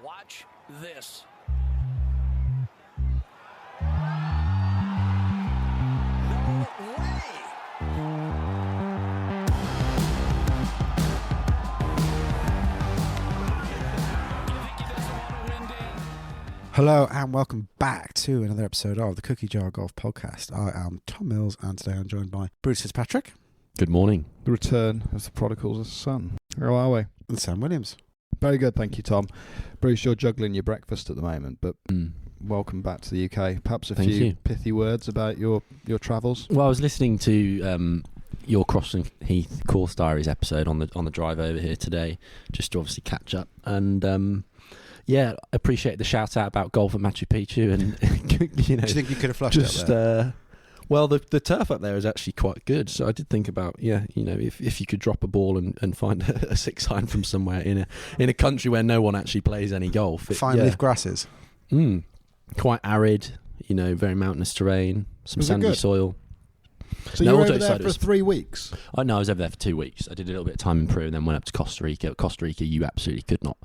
Watch this. No way! Hello and welcome back to another episode of the Cookie Jar Golf Podcast. I am Tom Mills and today I'm joined by Bruce Fitzpatrick. Good morning. The return of the prodigal's son. How are we? And Sam Williams. Very good, thank you, Tom. Bruce, you're juggling your breakfast at the moment, but welcome back to the UK. Perhaps a few pithy words about your travels. Well, I was listening to your Crossland Heath Course Diaries episode on the drive over here today, just to obviously catch up. And yeah, appreciate the shout out about golf at Machu Picchu. And you know, do you think you could have flushed it up there? Well, the turf up there is actually quite good. So I did think about, if you could drop a ball and find a 6-iron from somewhere in a country where no one actually plays any golf. Fine leaf grasses. Quite arid, very mountainous terrain, some sandy soil. So you were over there for 3 weeks? I was over there for 2 weeks. I did a little bit of time in Peru and then went up to Costa Rica. Costa Rica, you absolutely could not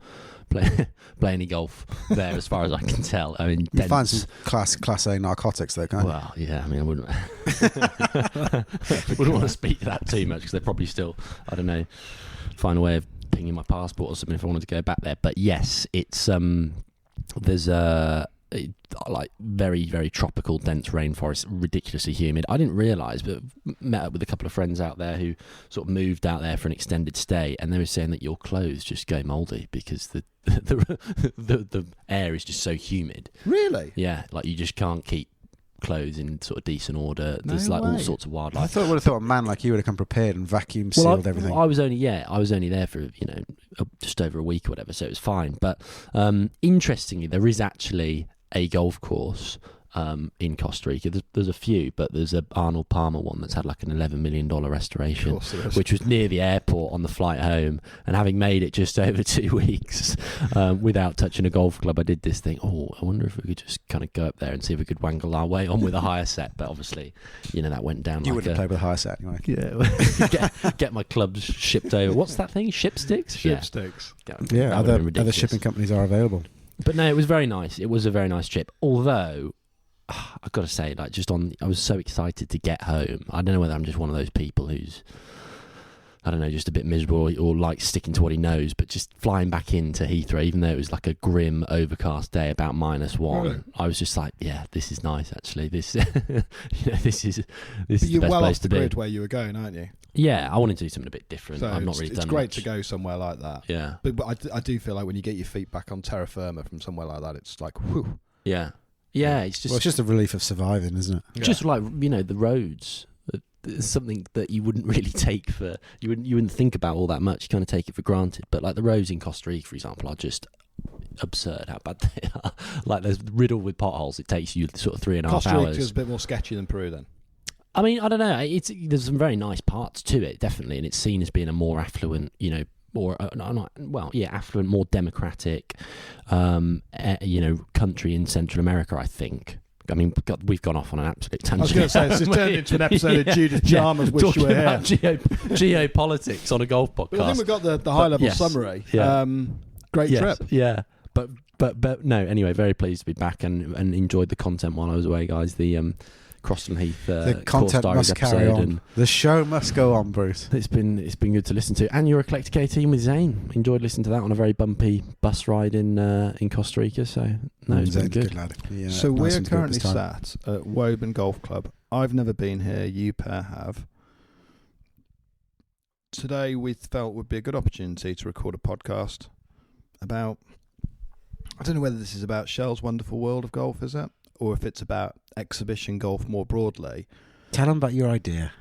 play any golf there, as far as I can tell. I mean, you find some class A narcotics there, can't you? Well, yeah. I mean, I wouldn't want to speak to that too much because they're probably still, I don't know, find a way of pinging my passport or something if I wanted to go back there. But yes, it's there's like very, very tropical, dense rainforest, ridiculously humid. I didn't realise, but met up with a couple of friends out there who sort of moved out there for an extended stay, and they were saying that your clothes just go mouldy because the air is just so humid. Really? Yeah, like you just can't keep clothes in sort of decent order. There's all sorts of wildlife. I would have thought a man like you would have come prepared and vacuum sealed everything. I was only there for just over a week or whatever, so it was fine. But interestingly, there is actually a golf course in Costa Rica. There's a few, but there's a Arnold Palmer one that's had like an $11 million restoration, which was near the airport on the flight home. And having made it just over 2 weeks without touching a golf club, I did this thing. Oh, I wonder if we could just kind of go up there and see if we could wangle our way on with a higher set. But obviously, that went down. You wouldn't play with a higher set anyway. Yeah, get my clubs shipped over. What's that thing? Shipsticks? Shipsticks. Yeah, other shipping companies are available. But no, it was very nice. It was a very nice trip. Although, I've got to say, I was so excited to get home. I don't know whether I'm just one of those people who's, I don't know, just a bit miserable or like sticking to what he knows, but just flying back into Heathrow, even though it was like a grim, overcast day, about -1, really? I was just like, yeah, this is nice, actually. This is the best You're well place off the to grid be. where you were going, aren't you? Yeah, I wanted to do something a bit different. So I've not really done It's great much. to go somewhere like that. Yeah. But I do feel like when you get your feet back on terra firma from somewhere like that, it's like, whew. Yeah. Yeah, it's just a relief of surviving, isn't it? just like the roads. It's something that you wouldn't really take for you wouldn't think about all that much. You kind of take it for granted. But like the roads in Costa Rica, for example, are just absurd how bad they are. Like there's riddled with potholes. It takes you sort of 3.5 hours. Costa Rica is a bit more sketchy than Peru, then. I mean, I don't know. There's some very nice parts to it, definitely, and it's seen as being a more affluent, affluent, more democratic, country in Central America, I think. I mean, we've gone off on an absolute tangent. I was going to say, it's turned into an episode of Judith Jarmusch, Wish You Were Here. Geopolitics on a golf podcast. But I think we've got the high-level summary. Yeah. Great trip. Yeah, but no, anyway, very pleased to be back and enjoyed the content while I was away, guys. The Crossland Heath the content must carry on. And the show must go on, Bruce. It's been good to listen to. And your Eclectic 18 with Zane. Enjoyed listening to that on a very bumpy bus ride in Costa Rica. So no, it's been good. Lad. Yeah, so we're currently sat at Woburn Golf Club. I've never been here. You pair have. Today we felt would be a good opportunity to record a podcast about. I don't know whether this is about Shell's wonderful world of golf, is it? Or if it's about exhibition golf more broadly. Tell them about your idea.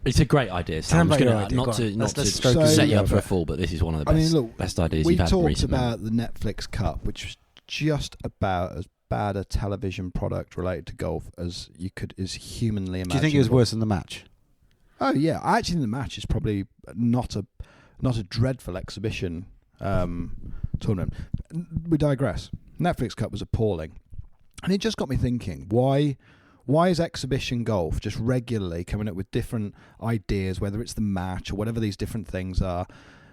It's a great idea. So I'm just going not to set you up for a fall, but this is one of the best ideas you've had recently. We talked about the Netflix Cup, which was just about as bad a television product related to golf as is humanly imaginable. Do you think it was worse than the match? Oh yeah, I actually think the match is probably not a dreadful exhibition tournament. We digress. Netflix Cup was appalling. And it just got me thinking, why is exhibition golf just regularly coming up with different ideas, whether it's the match or whatever these different things are,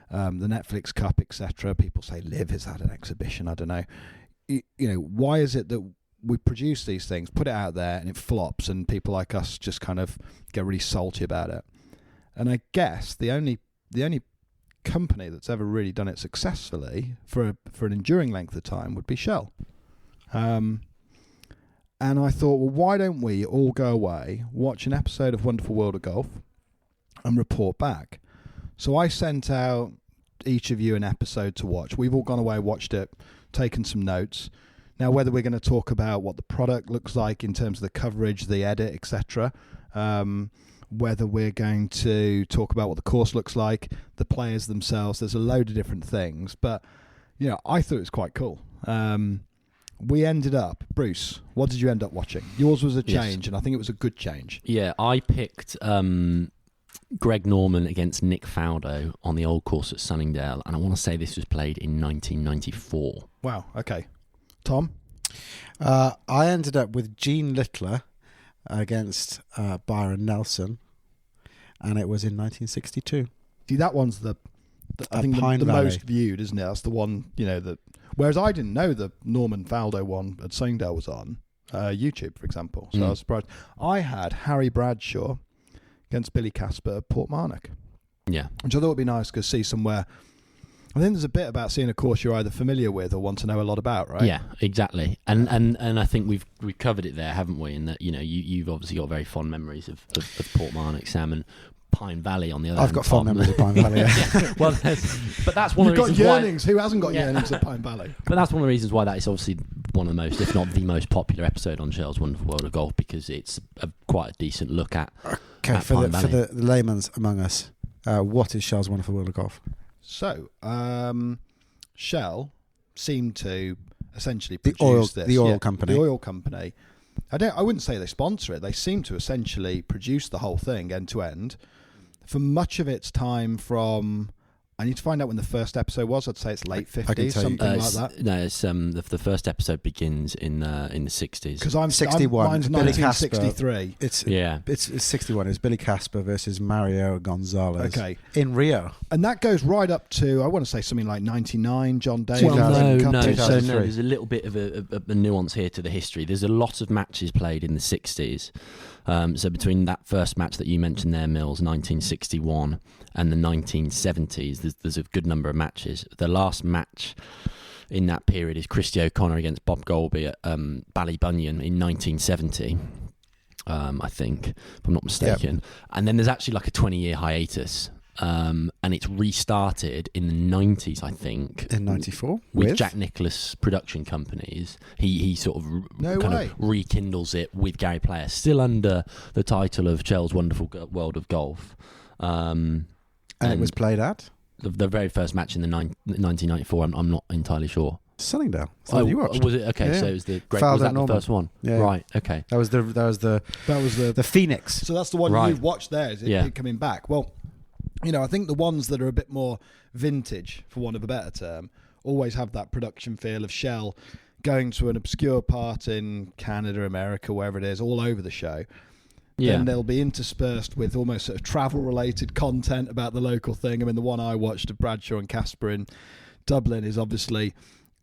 the Netflix Cup, etc. People say, "Live, is that an exhibition?" I don't know. Why is it that we produce these things, put it out there, and it flops, and people like us just kind of get really salty about it? And I guess the only company that's ever really done it successfully for an enduring length of time would be Shell. And I thought, well, why don't we all go away, watch an episode of Wonderful World of Golf, and report back? So I sent out each of you an episode to watch. We've all gone away, watched it, taken some notes. Now, whether we're going to talk about what the product looks like in terms of the coverage, the edit, etc., whether we're going to talk about what the course looks like, the players themselves, there's a load of different things. But, I thought it was quite cool. We ended up, Bruce, what did you end up watching? Yours was a change, and I think it was a good change. Yeah, I picked Greg Norman against Nick Faldo on the old course at Sunningdale, and I want to say this was played in 1994. Wow, okay. Tom? I ended up with Gene Littler against Byron Nelson, and it was in 1962. See, that one's I think the most viewed, isn't it? That's the one, that... Whereas I didn't know the Norman Faldo one at Sunningdale was on YouTube, for example. So I was surprised. I had Harry Bradshaw against Billy Casper at Portmarnock. Yeah. Which I thought would be nice to see somewhere. I think there's a bit about seeing a course you're either familiar with or want to know a lot about, right? Yeah, exactly. And I think we've covered it there, haven't we? In that, you've obviously got very fond memories of Portmarnock, Sam, and Pine Valley on the other hand. I've got fond memories of Pine Valley. Yeah. Well, but that's one of the reasons You've got yearnings. Who hasn't got yearnings at Pine Valley? But that's one of the reasons why that is obviously one of the most, if not the most popular episode on Shell's Wonderful World of Golf, because it's quite a decent look at for the layman's among us, what is Shell's Wonderful World of Golf? So, Shell seemed to essentially produce the oil company. The oil company. I wouldn't say they sponsor it. They seem to essentially produce the whole thing end to end. For much of its time from... I need to find out when the first episode was. I'd say it's late 50s, something like that. No, it's the first episode begins in the 60s. Because I'm 61. Mine's Billy 1963. It's 61. It's Billy Casper versus Mario Gonzalez. Okay. In Rio. And that goes right up to, I want to say something like 99, John Daly. Well, no. 2003. So there's a little bit of a nuance here to the history. There's a lot of matches played in the 60s. So between that first match that you mentioned there, Mills, 1961, and the 1970s, there's a good number of matches. The last match in that period is Christy O'Connor against Bob Golby at Ballybunion in 1970, I think, if I'm not mistaken. Yep. And then there's actually like a 20-year hiatus. And it's restarted in the 90s, I think. In 94? With Jack Nicklaus production companies. He sort of of rekindles it with Gary Player, still under the title of Shell's Wonderful World of Golf. And it was played at? The very first match in the 1994, I'm not entirely sure. Sunningdale. You watched. Was it? Okay, yeah. So it was the great. Was that Norman. The first one? Yeah. Right. Okay. That was the Phoenix. So that's the one you've watched there, is it coming back? Well, I think the ones that are a bit more vintage, for want of a better term, always have that production feel of Shell going to an obscure part in Canada, America, wherever it is, all over the show. Yeah. Then they'll be interspersed with almost sort of travel-related content about the local thing. I mean, the one I watched of Bradshaw and Casper in Dublin is obviously...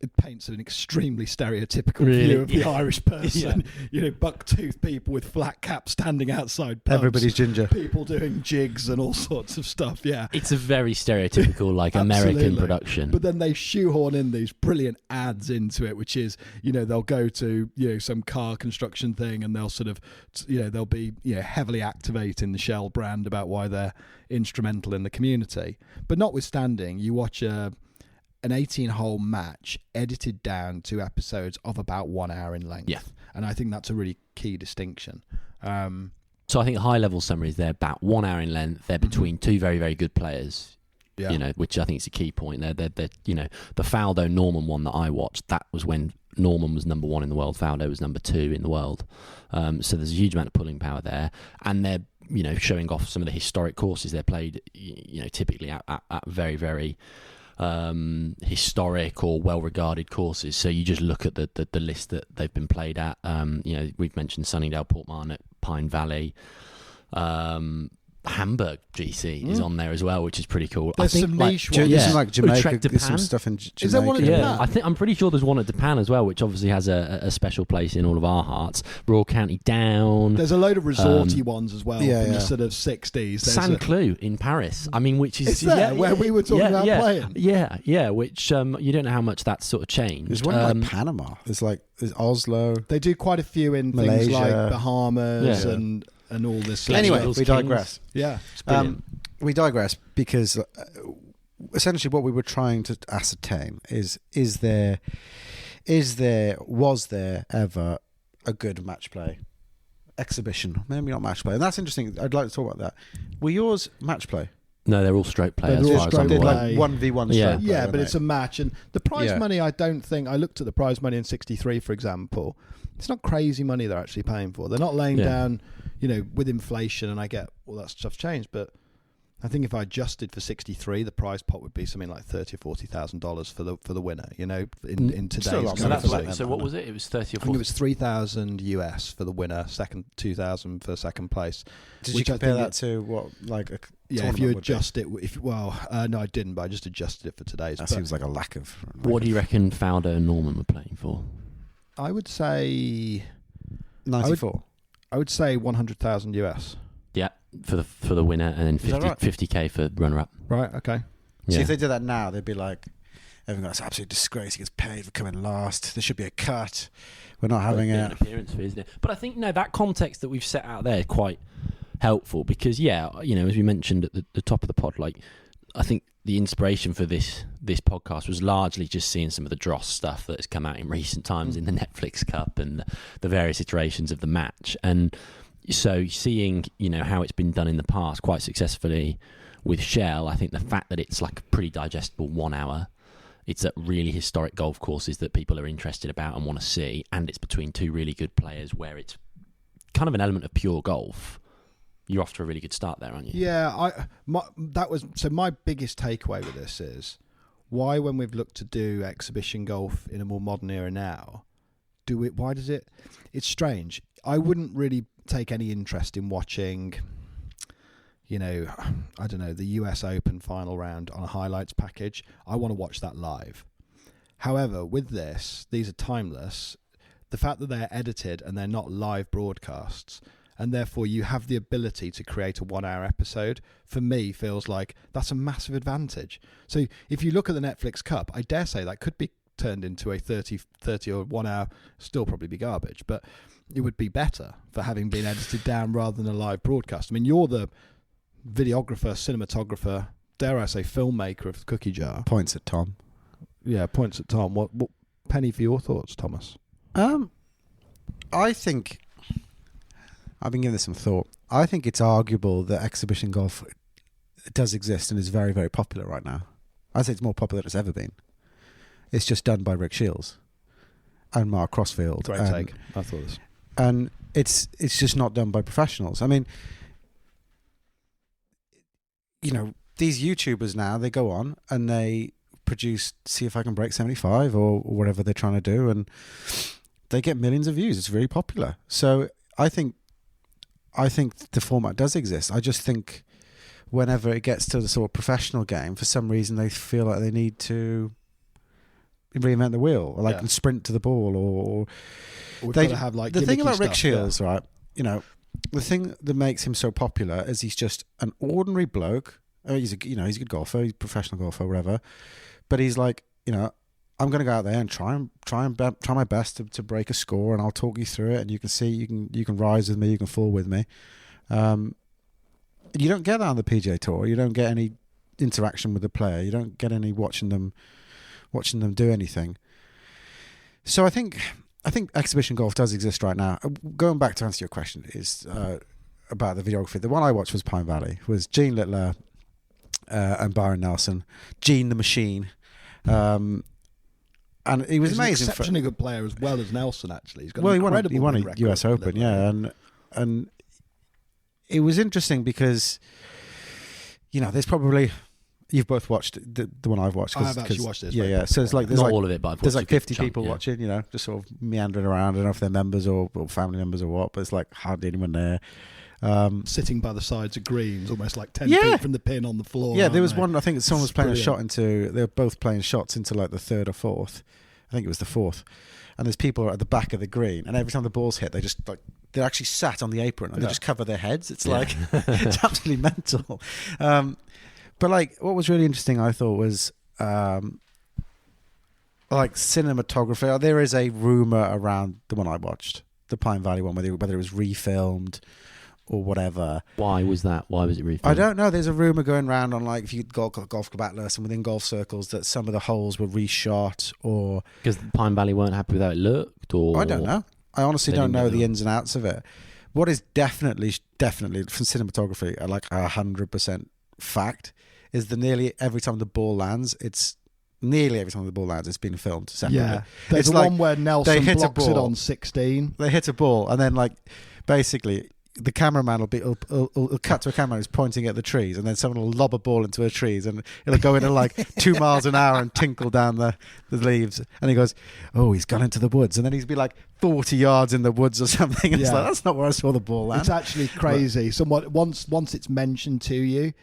It paints an extremely stereotypical view of the Irish person. Yeah. Buck-toothed people with flat caps standing outside pubs. Everybody's ginger. People doing jigs and all sorts of stuff, yeah. It's a very stereotypical, American production. But then they shoehorn in these brilliant ads into it, which is, they'll go to, some car construction thing and they'll sort of, they'll be, heavily activating the Shell brand about why they're instrumental in the community. But notwithstanding, you watch an 18-hole match edited down to episodes of about 1 hour in length. Yeah. And I think that's a really key distinction. So I think high-level summaries, they're about 1 hour in length. They're between two very, very good players, which I think is a key point. They're the Faldo Norman one that I watched, that was when Norman was number 1 in the world, Faldo was number 2 in the world. So there's a huge amount of pulling power there. And they're, showing off some of the historic courses they're played, typically at very, very... historic or well-regarded courses. So you just look at the list that they've been played at. We've mentioned Sunningdale, Portmarnock, Pine Valley, Hamburg GC is on there as well, which is pretty cool. There's I think some like, niche There's ones. some like Jamaica. There's some Japan. stuff in Jamaica. Is there one in Japan? I'm pretty sure there's one at Japan as well, which obviously has a special place in all of our hearts. Royal County Down. There's a load of resorty ones as well from yeah. the sort of 60s. Saint Cloud in Paris. I mean, which is It's there, where we were talking about playing. Yeah. Which you don't know how much that's sort of changed. There's one in like Panama. There's Oslo. They do quite a few in Malaysia. things like Bahamas Yeah. and all this. Sort Anyway, of stuff. we digress. Yeah. It's brilliant. We digress because essentially what we were trying to ascertain was there ever a good match play exhibition? Maybe not match play. And that's interesting. I'd like to talk about that. Were yours match play? No, they're all stroke play They're as all far as stroke I'm Did aware. play. like 1v1 Yeah. straight play, Yeah, but weren't it's they? a match. And the prize Yeah. money, I looked at the prize money in 63, for example. It's not crazy money they're actually paying for. They're not laying down, with inflation, and I get all that stuff's changed, but I think if I adjusted for 63, the prize pot would be something like $30,000 or $40,000 for the winner. In today's Still a lot So, more currency. than so what was it? It was 30 or I think 40. it was $3,000 US for the winner, $2,000 for second place. Did you which I compare think that to what like a Yeah, if tournament you would be? adjust it, no, I didn't, but I just adjusted it for today's. That But seems like a lack of. What do you reckon Fowler and Norman were playing for? I would say 94. I would say 100,000 US. Yeah, for the winner, and then Is that right? 50k for runner-up. Right. Okay. See, Yeah. if they did that now, they'd be like, everyone got this absolute disgrace. He gets paid for coming last. There should be a cut. We're not having An it. appearance fee, isn't it? But I think that context that we've set out there is quite helpful because as we mentioned at the top of the pod, like I think the inspiration for this podcast was largely just seeing some of the dross stuff that has come out in recent times in the Netflix Cup and the various iterations of the match, and so seeing how it's been done in the past quite successfully with Shell. I think the fact that it's like a pretty digestible 1 hour. It's at really historic golf courses that people are interested about and want to see, and it's between two really good players where it's kind of an element of pure golf. You're off to a really good start there, aren't you? Yeah, my biggest takeaway with this is why, when we've looked to do exhibition golf in a more modern era now, why does it? It's strange. I wouldn't really take any interest in watching, I don't know, the US Open final round on a highlights package. I want to watch that live. However, with this, these are timeless. The fact that they're edited and they're not live broadcasts, and therefore you have the ability to create a 1 hour episode, for me feels like that's a massive advantage. So if you look at the Netflix Cup, I dare say that could be turned into a 30 or 1 hour, still probably be garbage, but it would be better for having been edited down rather than a live broadcast. I mean, you're the videographer, cinematographer, dare I say filmmaker of the Cookie Jar. Points at Tom. Yeah, points at Tom. What penny for your thoughts, Thomas? I think I've been giving this some thought. I think it's arguable that exhibition golf does exist and is very, very popular right now. I think it's more popular than it's ever been. It's just done by Rick Shields and Mark Crossfield. Great take. I thought this. And it's just not done by professionals. I mean, these YouTubers now, they go on and they produce See If I Can Break 75 or whatever they're trying to do, and they get millions of views. It's really popular. So I think the format does exist. I just think whenever it gets to the sort of professional game, for some reason they feel like they need to reinvent the wheel, or and sprint to the ball, or we've got to have like the thing about Rick stuff, Shields, right? The thing that makes him so popular is he's just an ordinary bloke. He's a good golfer, he's a professional golfer, whatever. But he's like, I'm going to go out there and try my best to break a score, and I'll talk you through it, and you can see you can rise with me, you can fall with me. You don't get that on the PGA Tour. You don't get any interaction with the player. You don't get any watching them do anything. So I think exhibition golf does exist right now. Going back to answer your question is about the videography. The one I watched was Pine Valley. Was Gene Littler and Byron Nelson, Gene the Machine, and he was He's amazing. An exceptionally good player as well as Nelson. Actually, he's got he an won incredible a record US Open, Littler. and it was interesting because there's probably. You've both watched the one I've watched. I have actually watched this. Yeah. So it's like Not all of it, but I've there's watched like a good 50 chunk, people yeah. watching, just sort of meandering around. I don't know if they're members or family members or what, but it's like hardly anyone there. Sitting by the sides of greens, almost like 10 Yeah. feet from the pin on the floor. Yeah, there aren't was they? one. I think someone was It's playing a brilliant. shot into. They were both playing shots into like the third or fourth. I think it was the fourth. And there's people at the back of the green, and every time the ball's hit, they just like they're actually sat on the apron and they Yeah. just cover their heads. It's like it's absolutely mental. But like, what was really interesting, I thought, was like cinematography. There is a rumor around the one I watched, the Pine Valley one, whether it was refilmed or whatever. Why was that? Why was it refilmed? I don't know. There's a rumor going around on like if you golf club atlas and within golf circles that some of the holes were reshot or Because Pine Valley weren't happy with how it looked, or I don't know. I honestly They don't didn't know get the it. ins and outs of it. What is definitely from cinematography, like 100% fact, is that nearly every time the ball lands, it's been filmed separately. Yeah. There's It's the like one where Nelson hit a blocks it ball. on 16. They hit a ball and then like basically the cameraman will cut to a cameraman who's pointing at the trees, and then someone will lob a ball into the trees and it'll go in at like 2 miles an hour and tinkle down the leaves, and he goes, oh, he's gone into the woods, and then he's be like 40 yards in the woods or something, and it's Yeah. like, that's not where I saw the ball land. It's actually crazy. Somewhat once it's mentioned to you,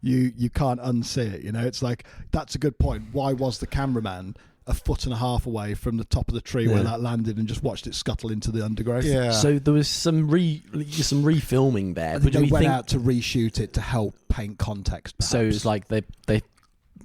you can't unsee it. You know, it's like, that's a good point. Why was the cameraman a foot and a half away from the top of the tree where that landed and just watched it scuttle into the undergrowth? Yeah. So there was some refilming there. I But think do they we went think out to reshoot it to help paint context. Perhaps. so? It's like they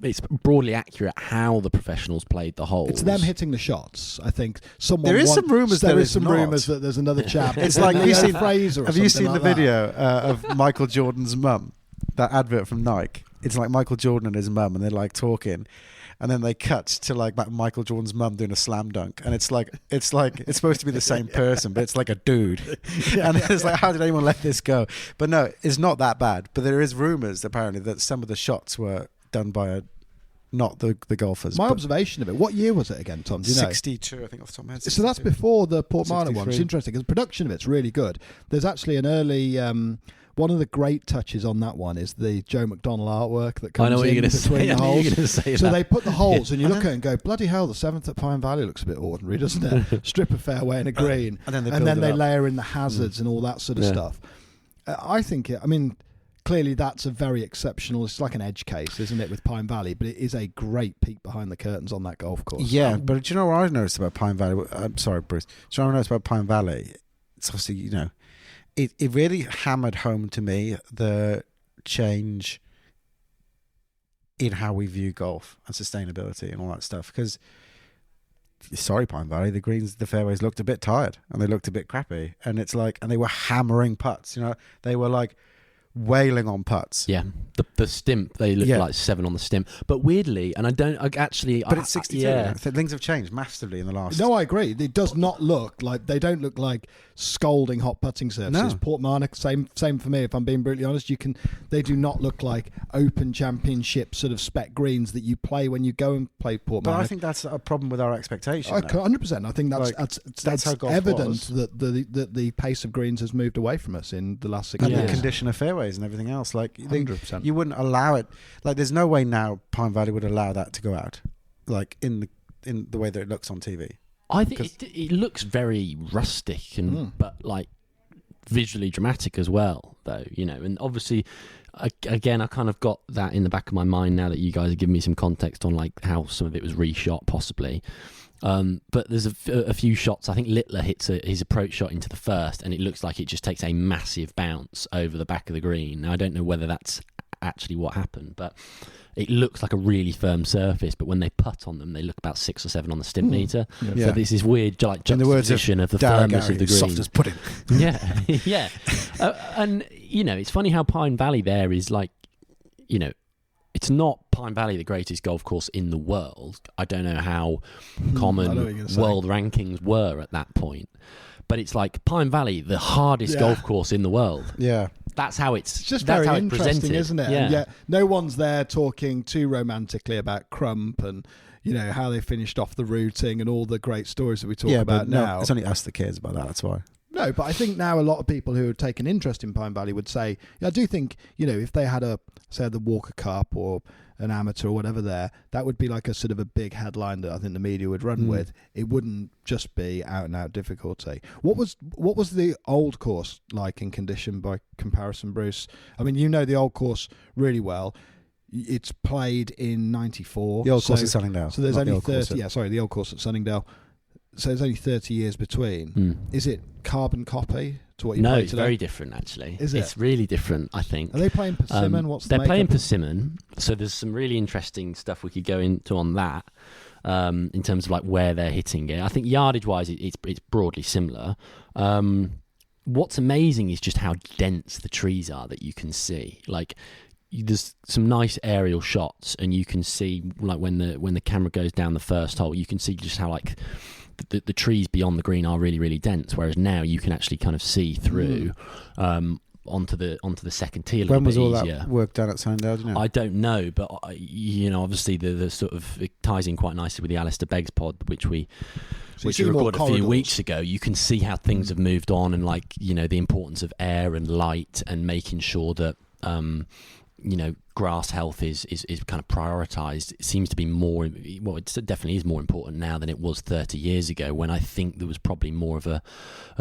it's broadly accurate how the professionals played the holes. It's them hitting the shots. I think someone. There is some rumours There there is is some not. rumours that there's another chap. It's like, have you seen Fraser? Or have you something seen the like that. video of Michael Jordan's mum, that advert from Nike? It's like Michael Jordan and his mum, and they're like talking, and then they cut to like Michael Jordan's mum doing a slam dunk, and it's supposed to be the same person, but it's like a dude, and it's like, how did anyone let this go? But no, it's not that bad. But there is rumours apparently that some of the shots were done by not the golfers. My but observation of it. What year was it again, Tom? Do you know? 62, I think, off the top of my head. So that's 62. before the Port Marnock one. It's 63. interesting because the production of it's really good. There's actually an early. One of the great touches on that one is the Joe McDonnell artwork that comes I know what in you're going to between say. the I know holes. you're going to say So that. they put the holes, and you look at it and go, bloody hell, the 7th at Pine Valley looks a bit ordinary, doesn't it? Strip of fairway and a green. And then they build it up. layer in the hazards and all that sort of Yeah. stuff. I think, clearly that's a very exceptional, it's like an edge case, isn't it, with Pine Valley, but it is a great peek behind the curtains on that golf course. Yeah, but do you know what I've noticed about Pine Valley? I'm sorry, Bruce. Do you know what I noticed about Pine Valley? It's obviously, it really hammered home to me the change in how we view golf and sustainability and all that stuff. Because, sorry, Pine Valley, the fairways looked a bit tired and they looked a bit crappy. And it's like, and they were hammering putts, they were like wailing on putts. Yeah, the stimp, they look Yeah. like 7 on the stimp. But weirdly, and But it's 62. Yeah. Things have changed massively in the last. No, I agree. It does not look like, they don't look like scalding hot putting surfaces. No. Port Marnock, same for me. If I'm being brutally honest, they do not look like Open Championship sort of spec greens that you play when you go and play Port But Marnock. I think that's a problem with our expectation. though. 100%. I think that's Like, that's how golf evident was. that the pace of greens has moved away from us in the last 6 And years. the condition of fairways and everything else. Like, 100%. you wouldn't allow it. Like, there's no way now Pine Valley would allow that to go out, like in the way that it looks on TV. I think it looks very rustic and but like visually dramatic as well, though. And obviously, again, I kind of got that in the back of my mind now that you guys have given me some context on like how some of it was reshot, possibly. But there's a few shots. I think Littler hits his approach shot into the first, and it looks like it just takes a massive bounce over the back of the green. Now, I don't know whether that's actually what happened, but it looks like a really firm surface. But when they putt on them, they look about 6 or 7 on the stimp meter. Yeah. So there's this weird like In the words of juxtaposition of the Darren firmness Gary, of the green. soft as pudding. Yeah, yeah. And, it's funny how Pine Valley there is like, it's not Pine Valley the greatest golf course in the world. I don't know how I know what common you're gonna say. world rankings were at that point. But it's like Pine Valley, the hardest Yeah. golf course in the world. Yeah. That's how it's It's just that's very how it's interesting, presented. isn't it? Yeah. And yet no one's there talking too romantically about Crump and how they finished off the routing and all the great stories that we talk Yeah, about but no, now. it's only us that cares about that. That's why. No, but I think now a lot of people who have taken interest in Pine Valley would say, I do think, if they had the Walker Cup or an amateur or whatever there, that would be like a sort of a big headline that I think the media would run with. It wouldn't just be out and out difficulty. What was the old course like in condition by comparison, Bruce? I mean, the old course really well. It's played in 94. The old course at Sunningdale. So there's not the only old course 30. The old course at Sunningdale. So there's only 30 years between. Is it carbon copy to what you play today? No, it's very different, actually. Is it? It's really different, I think. Are they playing persimmon? They're playing persimmon, so there's some really interesting stuff we could go into on that in terms of like where they're hitting it. I think yardage-wise, it's broadly similar. What's amazing is just how dense the trees are that you can see. Like, there's some nice aerial shots, and you can see like when the camera goes down the first hole, you can see just how like the trees beyond the green are really, really dense, whereas now you can actually kind of see through onto the second tee a little bit easier. When was all that work done at Sunningdale, do you know? I don't know, but obviously the sort of, it ties in quite nicely with the Alistair Beggs pod, which we recorded a few weeks ago. You can see how things have moved on, and like, the importance of air and light, and making sure that grass health is kind of prioritised. It seems to be more, well, it definitely is more important now than it was 30 years ago, when I think there was probably more of a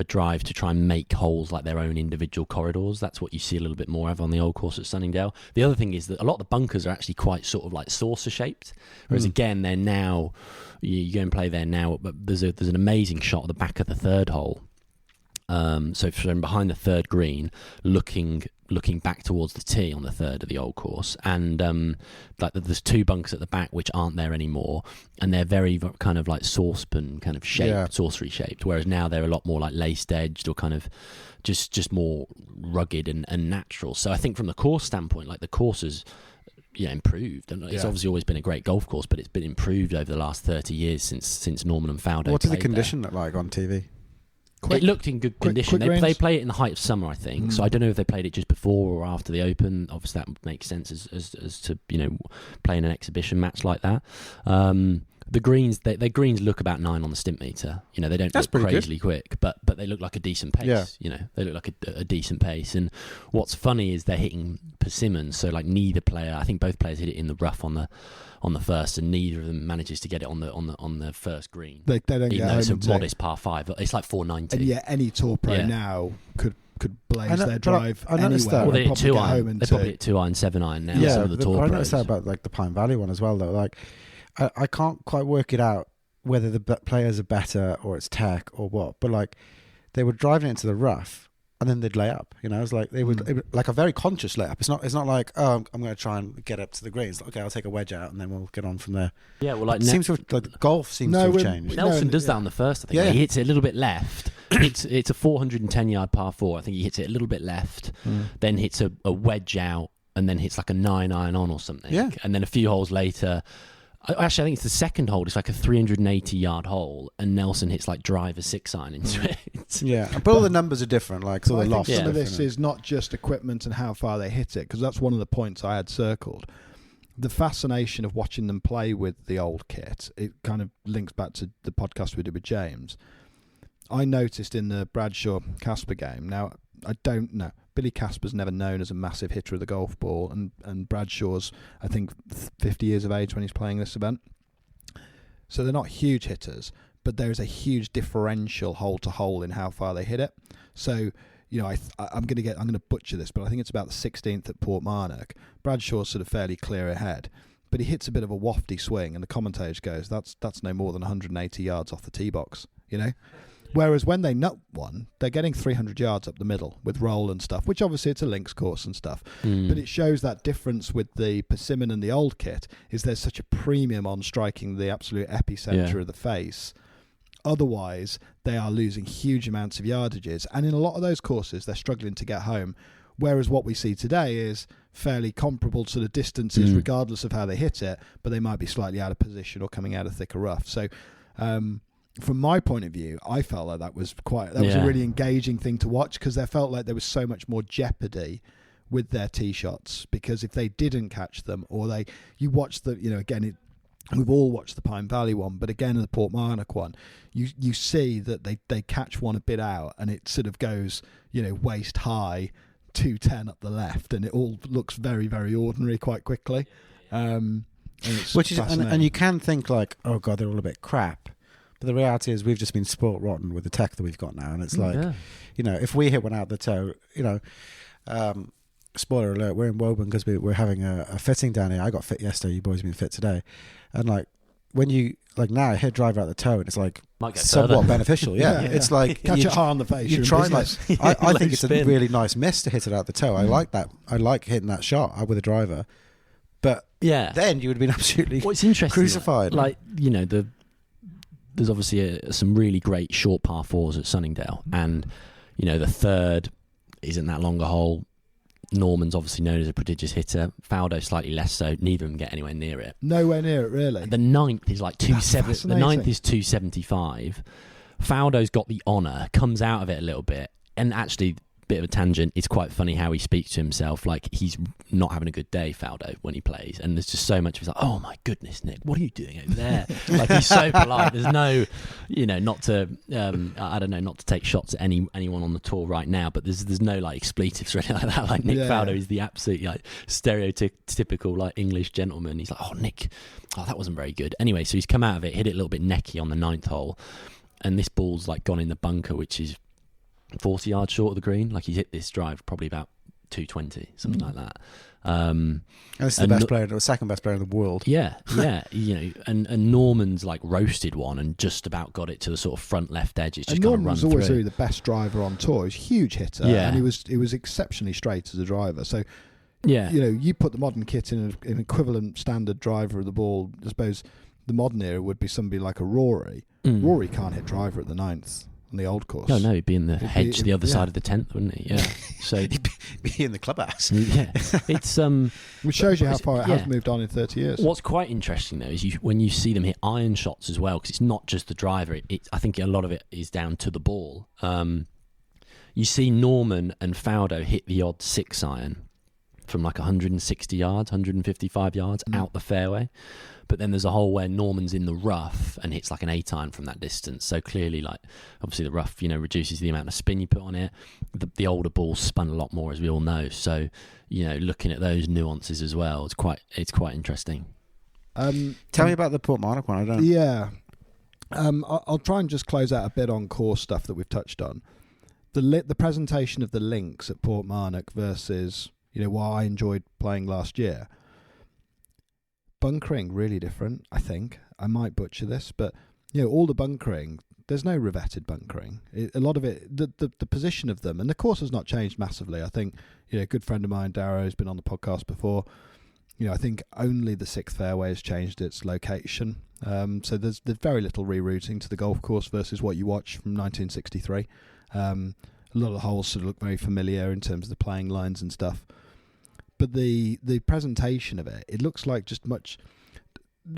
drive to try and make holes like their own individual corridors. That's what you see a little bit more of on the old course at Sunningdale. The other thing is that a lot of the bunkers are actually quite sort of like saucer shaped, whereas again, they're now, you go and play there now, but there's an amazing shot at the back of the third hole. So from behind the third green, looking back towards the tee on the third of the old course, and like there's two bunkers at the back which aren't there anymore, and they're very kind of like saucepan kind of shaped, saucery shaped, whereas now they're a lot more like laced edged, or kind of just more rugged and natural. So I think from the course standpoint, like the course has improved, and it's obviously always been a great golf course, but it's been improved over the last 30 years since Norman and Fowler. What does the condition look like on TV? It looked in good condition. They play it in the height of summer, I think. So I don't know if they played it just before or after the Open. Obviously, that makes sense as to playing an exhibition match like that. The greens, their greens look about 9 on the stimp meter. They don't look crazily quick, but they look like a decent pace. Yeah. They look like a decent pace. And what's funny is they're hitting persimmons. So like neither player, I think both players hit it in the rough on the first, and neither of them manages to get it on the first green. They don't even get though home it's a until modest par 5. It's like 490. And any tour pro now could blaze their drive I noticed anywhere. that. Well, they hit 2 iron. They're probably at 2 iron, 7 iron now. Yeah, some of the tour I pros. noticed that about like the Pine Valley one as well, though. Like, I can't quite work it out whether the players are better or it's tech or what, but like they were driving it into the rough and then they'd lay up. It was like they would like a very conscious layup. It's not like, oh, I'm going to try and get up to the greens. Okay, I'll take a wedge out and then we'll get on from there. Yeah, well, like it seems to have, like golf seems to have changed. Nelson does that on the first. I think he hits it a little bit left. It's a 410-yard par 4. I think he hits it a little bit left, then hits a wedge out, and then hits like a 9 iron on or something. Yeah. And then a few holes later. Actually, I think it's the second hole. It's like a 380-yard hole, and Nelson hits like driver 6 iron into it. Yeah, but all the numbers are different. Like, so I the think loft. some of this is not just equipment and how far they hit it, because that's one of the points I had circled. The fascination of watching them play with the old kit, it kind of links back to the podcast we did with James. I noticed in the Bradshaw Casper game. Now, I don't know. Billy Casper's never known as a massive hitter of the golf ball, and Bradshaw's, I think, 50 years of age when he's playing this event. So they're not huge hitters, but there is a huge differential hole to hole in how far they hit it. So, I'm going to butcher this, but I think it's about the 16th at Portmarnock. Bradshaw's sort of fairly clear ahead, but he hits a bit of a wafty swing, and the commentator goes, "That's no more than 180 yards off the tee box," Whereas when they nut one, they're getting 300 yards up the middle with roll and stuff, which obviously it's a links course and stuff. But it shows that difference with the persimmon and the old kit is there's such a premium on striking the absolute epicenter of the face. Otherwise, they are losing huge amounts of yardages. And in a lot of those courses, they're struggling to get home. Whereas what we see today is fairly comparable sort of distances, regardless of how they hit it, but they might be slightly out of position or coming out of thicker rough. So, from my point of view, I felt like that was a really engaging thing to watch, because there felt like there was so much more jeopardy with their tee shots, because if they didn't catch them, or you watch the, again, We've all watched the Pine Valley one, but again, in the Portmarnock one, you see that they catch one a bit out, and it sort of goes, waist high, 210 up the left, and it all looks very, very ordinary quite quickly. And it's and you can think like, oh god, they're all a bit crap, but the reality is we've just been spoilt rotten with the tech that we've got now, and it's like, if we hit one out the toe, spoiler alert, we're in Woburn because we're having a fitting down here. I got fit yesterday, you boys have been fit today, and like when you now hit driver out the toe, and it's like somewhat beneficial. It's like catch it hard on the face. You try like I think it's a really nice miss to hit it out the toe. I like that. I like hitting that shot with a driver, but then you would have been absolutely it's interesting, crucified. There's obviously some really great short par fours at Sunningdale, and the third isn't that long a hole. Norman's obviously known as a prodigious hitter. Faldo slightly less so. Neither of them get anywhere near it. Nowhere near it, really. The ninth is like 270. The ninth is 275. Faldo's got the honour, comes out of it a little bit, and actually, bit of a tangent. It's quite funny how he speaks to himself. Like he's not having a good day, Faldo, when he plays, and there's just so much of he's like, "Oh my goodness, Nick, what are you doing over there?" Like he's so polite. There's no, not to, I don't know, not to take shots at anyone on the tour right now, but there's no like expletives or anything like that. Like Nick Faldo is the absolute like stereotypical like English gentleman. He's like, "Oh Nick, that wasn't very good." Anyway, so he's come out of it, hit it a little bit necky on the ninth hole, and this ball's like gone in the bunker, which is 40 yards short of the green. Like he hit this drive probably about 220, something like that. And this is the second best player in the world. Yeah. And Norman's like roasted one and just about got it to the sort of front left edge. It's just kind of run through. Norman's always the best driver on tour. He's a huge hitter, and he was exceptionally straight as a driver. So you put the modern kit in an equivalent standard driver of the ball. I suppose the modern era would be somebody like a Rory. Rory can't hit driver at the ninth on the old course. No, he'd be in the hedge the other side of the 10th, wouldn't he? Yeah. So he'd be in the clubhouse. Yeah. It's which shows you how far it has moved on in 30 years. What's quite interesting though is when you see them hit iron shots as well, because it's not just the driver. I think a lot of it is down to the ball. You see Norman and Faldo hit the odd 6 iron from like 160 yards, 155 yards out the fairway. But then there's a hole where Norman's in the rough and hits like an 8 iron from that distance. So clearly, like obviously the rough, reduces the amount of spin you put on it. The older ball spun a lot more, as we all know. So looking at those nuances as well, it's quite interesting. Tell me about the Portmarnock one. I don't. Yeah, I'll try and just close out a bit on course stuff that we've touched on. The presentation of the links at Portmarnock versus what I enjoyed playing last year. Bunkering really different. I think I might butcher this, but all the bunkering. There's no revetted bunkering. A lot of it, the position of them, and the course has not changed massively. I think a good friend of mine, Darrow, has been on the podcast before. I think only the 6th fairway has changed its location. So there's very little rerouting to the golf course versus what you watch from 1963. A lot of the holes sort of look very familiar in terms of the playing lines and stuff. But the presentation of it looks like just much.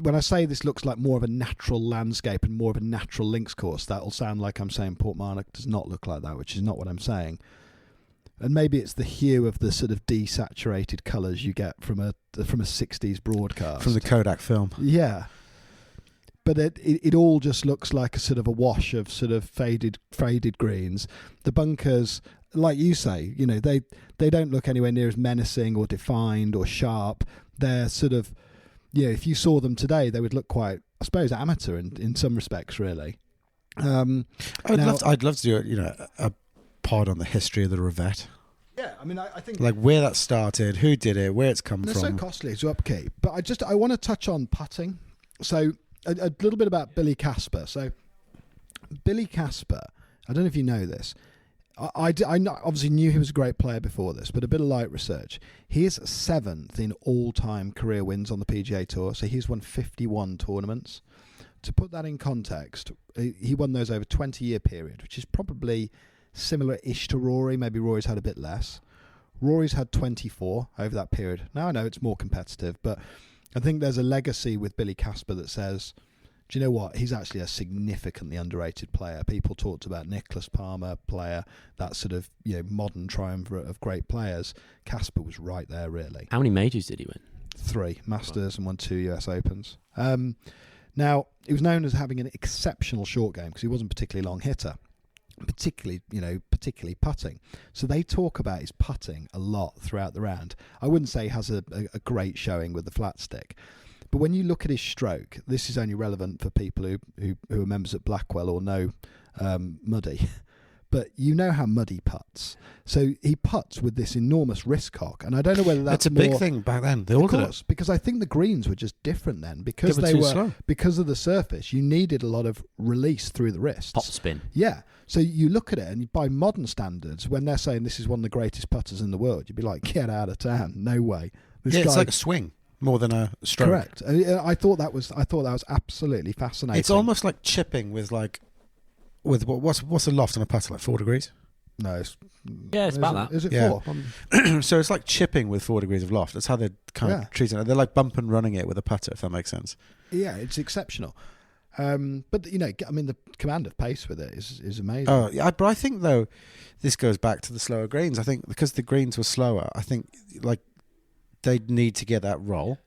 When I say this looks like more of a natural landscape and more of a natural links course, that'll sound like I'm saying Portmarnock does not look like that, which is not what I'm saying. And maybe it's the hue of the sort of desaturated colours you get from a 60s broadcast. From the Kodak film. Yeah. But it all just looks like a sort of a wash of sort of faded greens. The bunkers, like you say, they don't look anywhere near as menacing or defined or sharp. They're sort of, if you saw them today, they would look quite, I suppose, amateur in some respects, really. I'd love to do a pod on the history of the Revette. Yeah, I mean, I think like where that started, who did it, where it's come they're from. so costly to upkeep. But I want to touch on putting. So a little bit about Billy Casper. So Billy Casper, I don't know if you know this. I obviously knew he was a great player before this, but a bit of light research. He is 7th in all-time career wins on the PGA Tour, so he's won 51 tournaments. To put that in context, he won those over a 20-year period, which is probably similar-ish to Rory. Maybe Rory's had a bit less. Rory's had 24 over that period. Now I know it's more competitive, but I think there's a legacy with Billy Casper that says, do you know what? He's actually a significantly underrated player. People talked about Nicholas Palmer player, that sort of modern triumvirate of great players. Casper was right there, really. How many majors did he win? 3 Masters and won 2 US Opens. Now, he was known as having an exceptional short game because he wasn't a particularly long hitter, particularly putting. So they talk about his putting a lot throughout the round. I wouldn't say he has a great showing with the flat stick. But when you look at his stroke, this is only relevant for people who are members at Blackwell or know Muddy. But you know how Muddy putts. So he putts with this enormous wrist cock. And I don't know whether that's a big thing back then. They all did it. Because I think the greens were just different then. Because They were too slow. because of the surface, you needed a lot of release through the wrists. Top spin. Yeah. So you look at it, and by modern standards, when they're saying this is one of the greatest putters in the world, you'd be like, get out of town. No way. This It's guy, like a swing more than a stroke. correct. I thought that was absolutely fascinating. It's almost like chipping with what's the loft on a putter, like 4 degrees? No, it's about that. Is it Yeah. 4? So it's like chipping with 4 degrees of loft. That's how they're kind Yeah. of treating it. They're like bump and running it with a putter, if that makes sense. Yeah, it's exceptional. But the command of pace with it is amazing. Oh, yeah, but I think though, this goes back to the slower greens. I think because the greens were slower, I think like they need to get that roll,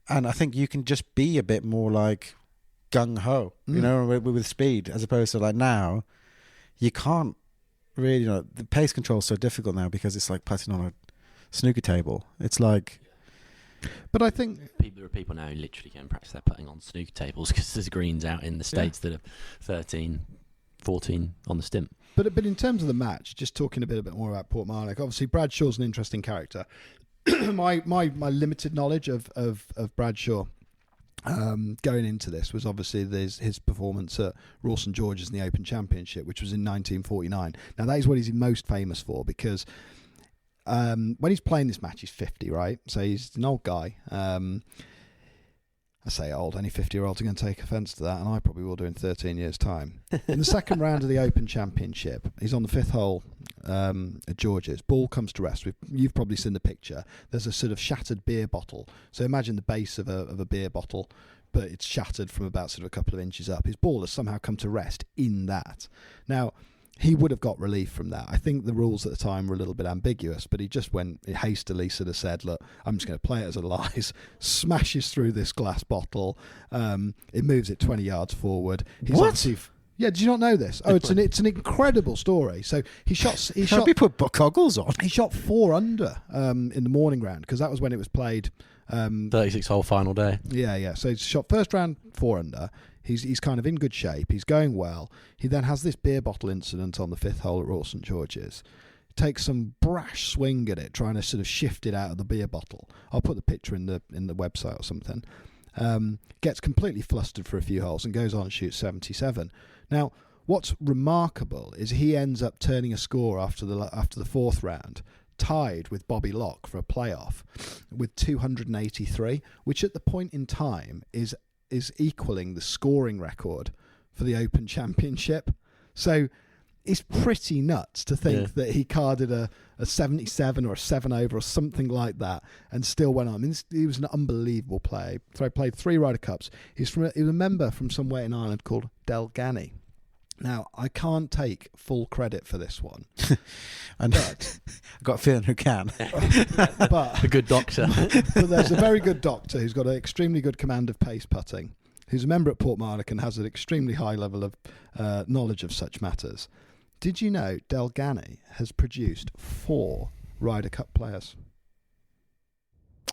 and I think you can just be a bit more like gung ho, with speed, as opposed to like now, you can't really. The pace control is so difficult now because it's like putting on a snooker table. It's like. But I think There are people now who literally can practice their putting on snooker tables because there's greens out in the States that are 13, 14 on the stimp. But in terms of the match, just talking a bit more about Portmarnock, obviously Bradshaw's an interesting character. my limited knowledge of Bradshaw going into this was obviously his performance at Rawson George's in the Open Championship, which was in 1949. Now that is what he's most famous for because when he's playing this match, he's 50, right? So he's an old guy. I say old, any 50-year-olds are going to take offence to that, and I probably will do in 13 years' time. In the second round of the Open Championship, he's on the 5th hole at George's. Ball comes to rest. You've probably seen the picture. There's a sort of shattered beer bottle. So imagine the base of a beer bottle, but it's shattered from about sort of a couple of inches up. His ball has somehow come to rest in that. Now, he would have got relief from that. I think the rules at the time were a little bit ambiguous, but he just went hastily sort of said, look, I'm just going to play it as it lies, smashes through this glass bottle, it moves it 20 yards forward. What? Yeah, did you not know this? Oh, it's an incredible story. So he shot We put goggles on. he shot 4 under in the morning round because that was when it was played. 36-hole final day. Yeah. So he shot first round 4 under. He's kind of in good shape. He's going well. He then has this beer bottle incident on the 5th hole at Rawson George's. Takes some brash swing at it, trying to sort of shift it out of the beer bottle. I'll put the picture in the website or something. Gets completely flustered for a few holes and goes on and shoots 77. Now, what's remarkable is he ends up turning a score after the 4th round, tied with Bobby Locke for a playoff with 283, which at the point in time is equaling the scoring record for the Open Championship. So it's pretty nuts to think that he carded a 77 or a 7 over or something like that and still went on. I mean, he was an unbelievable player. So he played 3 Ryder Cups. He was a member from somewhere in Ireland called Delgany. Now, I can't take full credit for this one. And I've got a feeling who can. But A good doctor. but there's a very good doctor who's got an extremely good command of pace putting, who's a member at Portmarnock and has an extremely high level of knowledge of such matters. Did you know Delgany has produced 4 Ryder Cup players?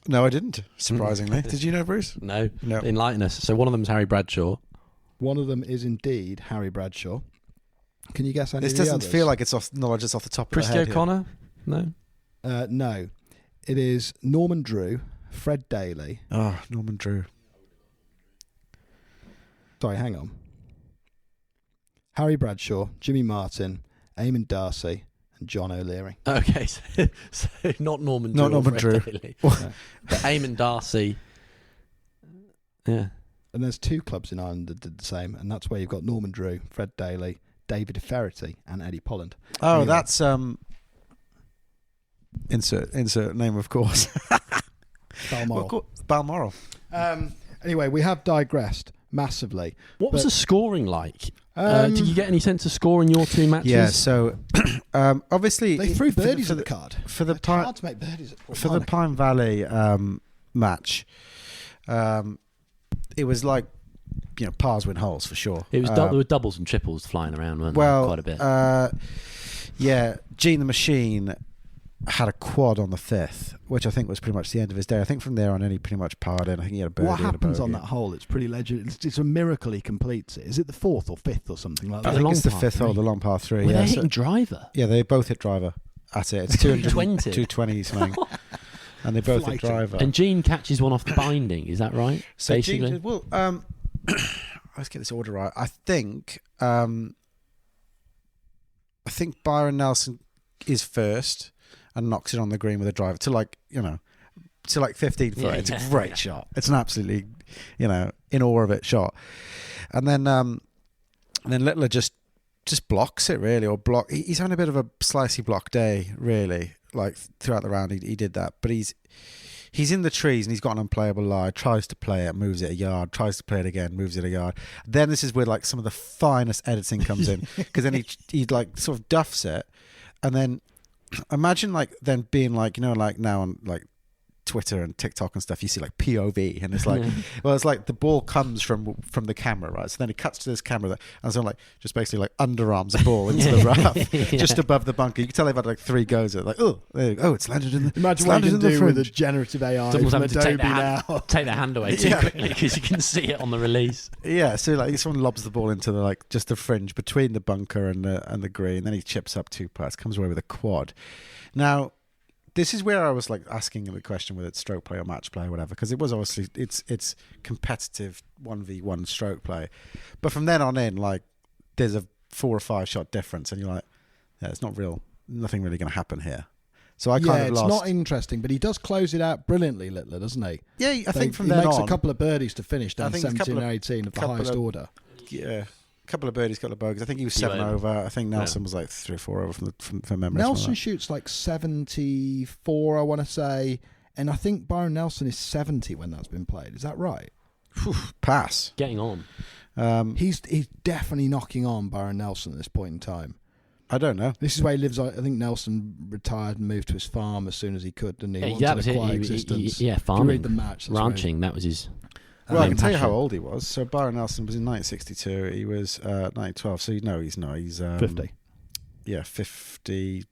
No, I didn't, surprisingly. Did you know, Bruce? No. No. Enlighten us. So one of them's Harry Bradshaw. One of them is indeed Harry Bradshaw. Can you guess any This of the doesn't others? feel like it's knowledge that's off the top of the Christy head. O'Connor? No. No. It is Norman Drew, Fred Daly. Oh, Norman Drew. Sorry, hang on. Harry Bradshaw, Jimmy Martin, Eamon Darcy, and John O'Leary. Okay, so not Norman Drew. Not Norman or Drew. Fred Daly. But Eamon Darcy. Yeah. And there's 2 clubs in Ireland that did the same, and that's where you've got Norman Drew, Fred Daly, David Ferrety, and Eddie Polland. Oh, Anyway. that's insert name, of course. Balmoral. Balmoral. Anyway, we have digressed massively. What was But- the scoring like? Did you get any sense of score in your 2 matches? Yeah, so obviously They threw for birdies the, at the card. for the It's Pine hard to make birdies at for the Portmarnock. Pine Valley match. It was like, pars win holes for sure. It was there were doubles and triples flying around, weren't there? Quite a bit. Yeah, Gene the Machine had a quad on the 5th, which I think was pretty much the end of his day. I think from there on in, he pretty much parred in. I think he had a birdie. What happens and a on that hole? It's pretty legendary. It's a miracle he completes it. Is it the 4th or 5th or something like I that? think it's the 5th hole, the long par 3. Were yeah, they hitting driver? Yeah, they both hit driver at it. It's 220. 220 something. And they both hit driver. And Gene catches one off the binding, is that right? So basically? Gene, let's get this order right. I think Byron Nelson is first and knocks it on the green with a driver to 15 foot. It's a great shot. It's an absolutely, in awe of it shot. And then Littler just blocks it really, or he's having a bit of a slicey block day really. Like throughout the round, he did that, but he's in the trees and he's got an unplayable lie. Tries to play it, moves it a yard. Tries to play it again, moves it a yard. Then this is where like some of the finest editing comes in, because then he like sort of duffs it, and then imagine like then being like like now on like Twitter and TikTok and stuff, you see like POV, and it's like, well, it's like the ball comes from the camera, right? So then it cuts to this camera, and so like just basically like underarms a ball into the rough, just above the bunker. You can tell they've had like 3 goes at it, like, it's landed in the. Imagine what you can do with a generative AI. Someone's having to Adobe take their hand away too quickly because you can see it on the release. Yeah, so like someone lobs the ball into the like just the fringe between the bunker and the green, then he chips up 2 putts, comes away with a quad. Now, this is where I was like asking the question whether it's stroke play or match play or whatever, because it was obviously it's competitive 1v1 stroke play, but from then on in, like there's a 4 or 5 shot difference, and you're like, yeah, it's nothing really going to happen here. So I kind of lost. It's not interesting, but he does close it out brilliantly, Littler, doesn't he? Yeah, I think from he then on makes a couple of birdies to finish down 17 and 18 of the highest order. Yeah. Couple of birdies, couple of bogeys. I think he was 7 over. I think Nelson was like 3 or 4 over from memory. Nelson shoots like 74, I want to say, and I think Byron Nelson is 70 when that's been played. Is that right? Pass. Getting on. He's definitely knocking on Byron Nelson at this point in time. I don't know. This is where he lives. I think Nelson retired and moved to his farm as soon as he could, didn't he? Wanted a quiet existence. Farming. Read the match. Ranching, that was his. Well, I can tell you how old he was. So Byron Nelson was in 1962. He was 1912. So he's not. He's 50. Yeah, 50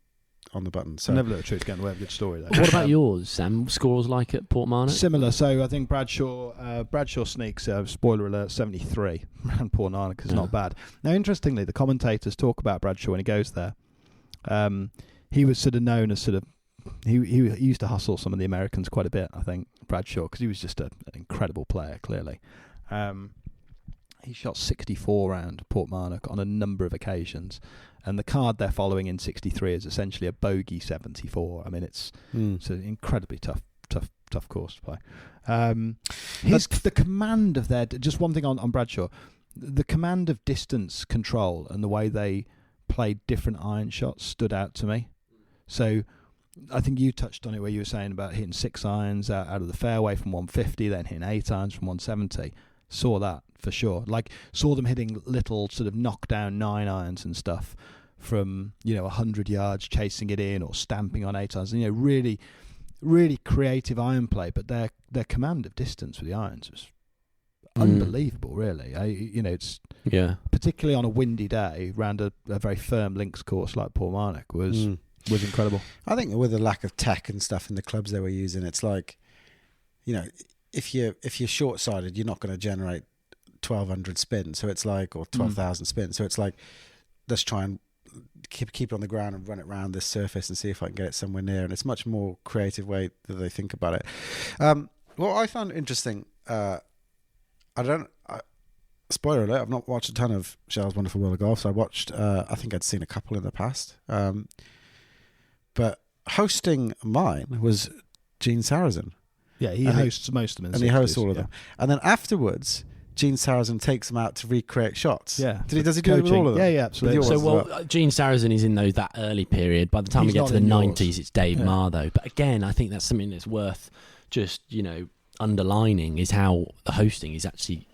on the button. So never let the truth get in the way of a good story, though. What about yours, Sam? Scores like at Portmarnock? Similar. So I think Bradshaw sneaks. Spoiler alert: 73 around Portmarnock is not bad. Now, interestingly, the commentators talk about Bradshaw when he goes there. He was sort of known as he used to hustle some of the Americans quite a bit, I think, Bradshaw, because he was just an incredible player, clearly. He shot 64 round Portmarnock on a number of occasions, and the card they're following in 63 is essentially a bogey 74. I mean, it's an incredibly tough course to play. The command of just one thing on Bradshaw, the command of distance control and the way they played different iron shots stood out to me. So I think you touched on it where you were saying about hitting 6 irons out of the fairway from 150, then hitting 8 irons from 170. Saw that for sure. Like, saw them hitting little sort of knockdown 9 irons and stuff from 100 yards, chasing it in or stamping on 8 irons. And, really, really creative iron play. But their command of distance with the irons was unbelievable. Really, it's particularly on a windy day around a very firm links course like Portmarnock was incredible. I think with the lack of tech and stuff in the clubs they were using, it's like, if you're short-sided, you're not going to generate 1,200 spins. So it's like, or 12,000 spins. So it's like, let's try and keep it on the ground and run it around this surface and see if I can get it somewhere near. And it's much more creative way that they think about it. What I found interesting, spoiler alert, I've not watched a ton of Shell's Wonderful World of Golf. So I watched, I think I'd seen a couple in the past. But hosting mine was Gene Sarazen. Yeah, he hosts most of them. And he hosts all of them. And then afterwards, Gene Sarazen takes them out to recreate shots. Yeah. Does he do it with all of them? Yeah, absolutely. So, Gene Sarazen is in that early period. By the time we get to the 90s, it's Dave Marr, though. But again, I think that's something that's worth just, underlining, is how the hosting is actually...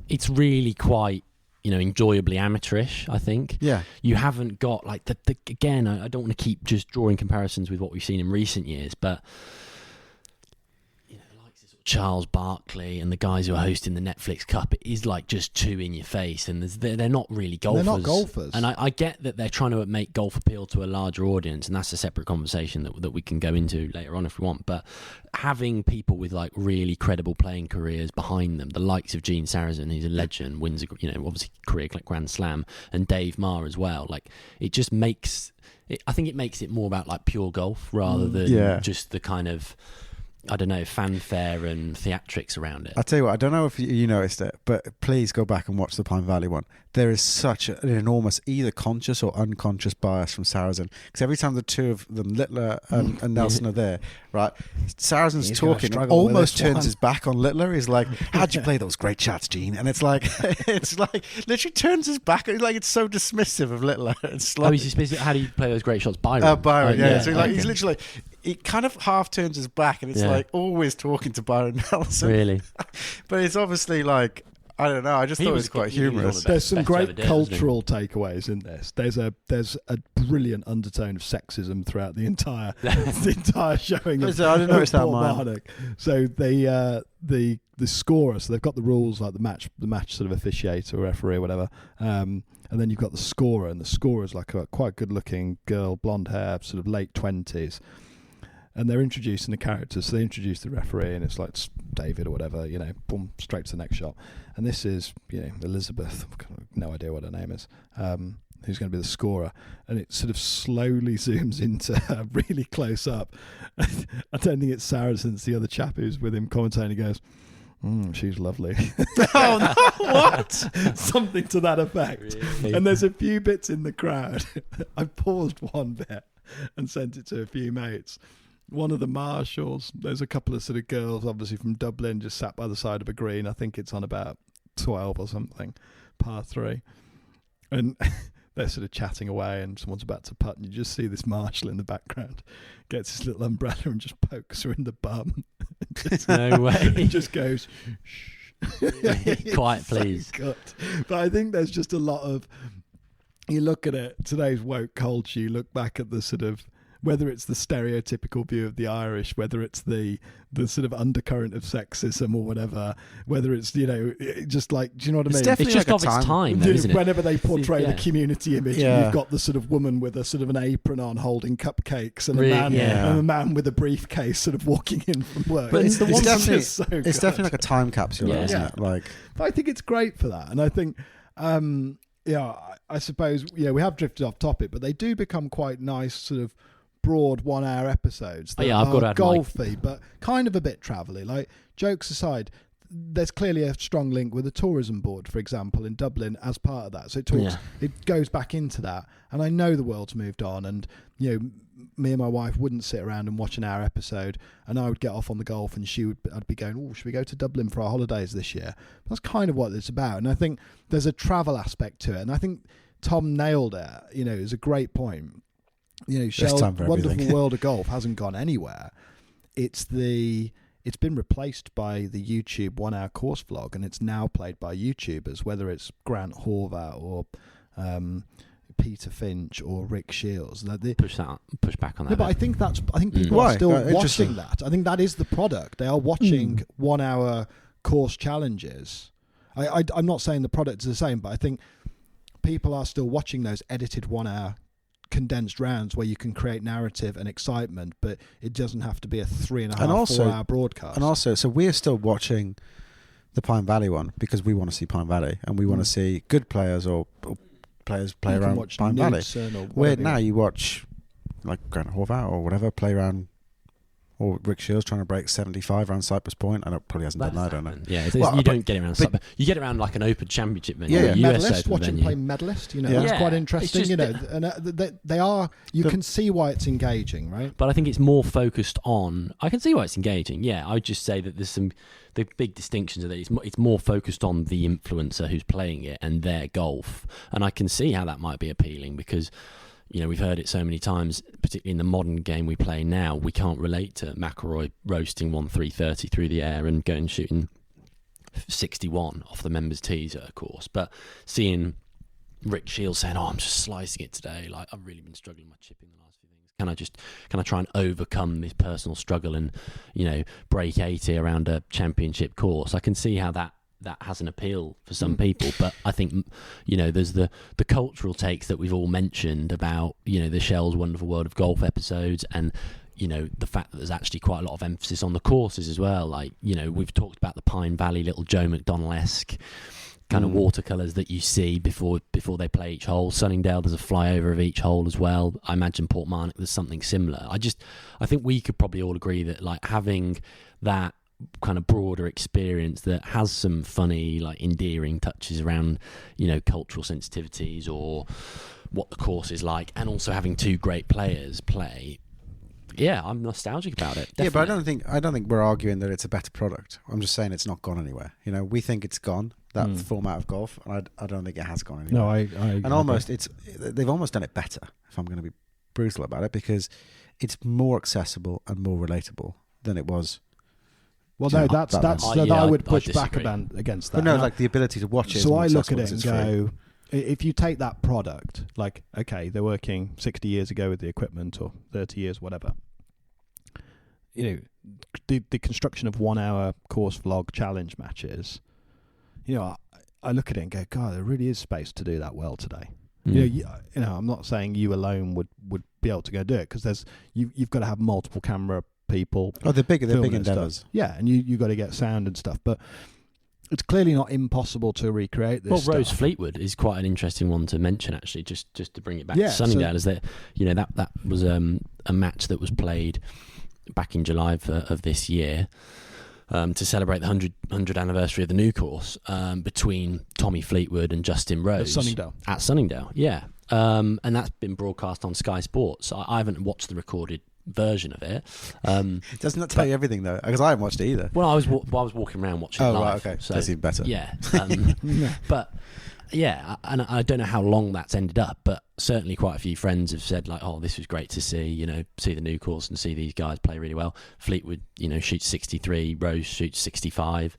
It's really quite... enjoyably amateurish, I think. Yeah. You haven't got like again, I don't want to keep just drawing comparisons with what we've seen in recent years, but likes Charles Barkley and the guys who are hosting the Netflix Cup, it is like just too in your face, and they're not really golfers. They're not golfers. And I get that they're trying to make golf appeal to a larger audience, and that's a separate conversation that we can go into later on if we want. But having people with like really credible playing careers behind them, the likes of Gene Sarazen, who's a legend, wins obviously career Grand Slam, and Dave Marr as well. Like it just makes I think it makes it more about like pure golf rather than just the kind of, I don't know, fanfare and theatrics around it. I'll tell you what, I don't know if you noticed it, but please go back and watch the Pine Valley one. There is such an enormous, either conscious or unconscious bias from Sarazen. Because every time the two of them, Littler and Nelson, are there, right, Sarazen's talking and almost turns his back on Littler. He's like, how'd you play those great shots, Gene? And it's like literally turns his back. It's so dismissive of Littler. It's like, he's dismissive. How do you play those great shots? Byron. Byron, yeah. So he's literally... He kind of half turns his back, and it's like always talking to Byron Nelson. Really? But it's obviously like, I don't know. I just thought it was quite humorous. There's some great cultural takeaways in this. There's a brilliant undertone of sexism throughout the entire showing. I didn't notice that, mine. So the scorer, so they've got the rules like the match sort of officiator or referee or whatever. And then you've got the scorer, and the scorer is like a quite good-looking girl, blonde hair, sort of late 20s. And they're introducing the characters. So they introduce the referee, and it's like David or whatever, boom, straight to the next shot. And this is, Elizabeth, no idea what her name is, who's going to be the scorer. And it sort of slowly zooms into her really close up. I don't think it's Sarazen, it's the other chap who's with him commentating. He goes, she's lovely. Oh, no, what? Something to that effect. Really? And there's a few bits in the crowd. I paused one bit and sent it to a few mates. One of the marshals, there's a couple of sort of girls, obviously from Dublin, just sat by the side of a green. I think it's on about 12 or something, par 3. And they're sort of chatting away, and someone's about to putt, and you just see this marshal in the background gets his little umbrella and just pokes her in the bum. No way. And just goes, shh. Quiet, please. So but I think there's just a lot of, you look at it, today's woke culture, you look back at the sort of, whether it's the stereotypical view of the Irish, whether it's the sort of undercurrent of sexism or whatever, whether it's, just like, do you know what I mean? It's just of its time, though, isn't it? Whenever they portray the community image, you've got the sort of woman with a sort of an apron on holding cupcakes and a man with a briefcase sort of walking in from work. But it's definitely like a time capsule, isn't it? Like, but I think it's great for that. And I think... I suppose, we have drifted off topic, but they do become quite nice sort of broad 1 hour episodes that I've got to are golfy, but kind of a bit travelly. Like, jokes aside, there's clearly a strong link with the tourism board, for example, in Dublin as part of that. So it goes back into that. And I know the world's moved on, and, me and my wife wouldn't sit around and watch an hour episode, and I would get off on the golf, and I'd be going, should we go to Dublin for our holidays this year? That's kind of what it's about. And I think there's a travel aspect to it. And I think Tom nailed it. It's a great point. Shell's Wonderful World of Golf hasn't gone anywhere. It's been replaced by the YouTube 1 hour course vlog, and it's now played by YouTubers, whether it's Grant Horvath or Peter Finch or Rick Shields. Push back on that. No, but I think people are still watching that. I think that is the product. They are watching 1 hour course challenges. I'm not saying the product is the same, but I think people are still watching those edited 1 hour condensed rounds where you can create narrative and excitement, but it doesn't have to be a 3.5 4 hour broadcast. And also, so we're still watching the Pine Valley one because we want to see Pine Valley, and we want to see good players or players play around Pine Valley. Where now you watch like Grant Horvath or whatever play around, or Rick Shields trying to break 75 around Cypress Point. I know probably hasn't done that. I don't know. Yeah, you don't get around Cypress. You get around like an Open Championship venue. Yeah, medalist. Watch him play medalist. That's quite interesting. And they are. You can see why it's engaging, right? But I think it's more focused on. I can see why it's engaging. Yeah, I would just say that there's some. The big distinctions are that it's more focused on the influencer who's playing it and their golf, and I can see how that might be appealing because. We've heard it so many times, particularly in the modern game we play now. We can't relate to McIlroy roasting 330 through the air and going shooting 61 off the members' tees at a course. But seeing Rick Shields saying, I'm just slicing it today. Like, I've really been struggling with my chipping the last few things. can I try and overcome this personal struggle and, break 80 around a championship course? I can see how that has an appeal for some people, but I think, there's the cultural takes that we've all mentioned about, the Shell's Wonderful World of Golf episodes, and, the fact that there's actually quite a lot of emphasis on the courses as well. Like, we've talked about the Pine Valley little Joe McDonnell-esque kind of watercolours that you see before they play each hole. Sunningdale does a flyover of each hole as well. I imagine Portmarnock there's something similar. I think we could probably all agree that, like, having that kind of broader experience that has some funny, like, endearing touches around, cultural sensitivities or what the course is like, and also having two great players play. Yeah, I'm nostalgic about it. Definitely. Yeah, but I don't think we're arguing that it's a better product. I'm just saying it's not gone anywhere. We think it's gone, that format of golf, and I don't think it has gone anywhere. No, I and almost they've almost done it better, if I'm going to be brutal about it, because it's more accessible and more relatable than it was. Well, no, I would push back against that. But no, like the ability to watch it. So I look at it and go, if you take that product, like, okay, they're working 60 years ago with the equipment, or 30 years, whatever. The construction of 1 hour course vlog challenge matches, I look at it and go, God, there really is space to do that well today. I'm not saying you alone would be able to go do it, because you've got to have multiple camera people. Oh, they're big endeavours. Yeah, and you got to get sound and stuff, but it's clearly not impossible to recreate this. Well, Rose Fleetwood is quite an interesting one to mention, actually, just to bring it back to Sunningdale. Is that that was a match that was played back in July of this year to celebrate the 100th anniversary of the new course, between Tommy Fleetwood and Justin Rose at Sunningdale. Yeah, and that's been broadcast on Sky Sports. I haven't watched the recorded version of it. Doesn't that tell you everything, though? Because I haven't watched it either. Well, I was walking around watching it live. Right, okay. So that's even better. Yeah. But yeah, and I don't know how long that's ended up, but certainly quite a few friends have said, like, oh, this was great to see, see the new course and see these guys play really well. Fleetwood, shoots 63, Rose shoots 65,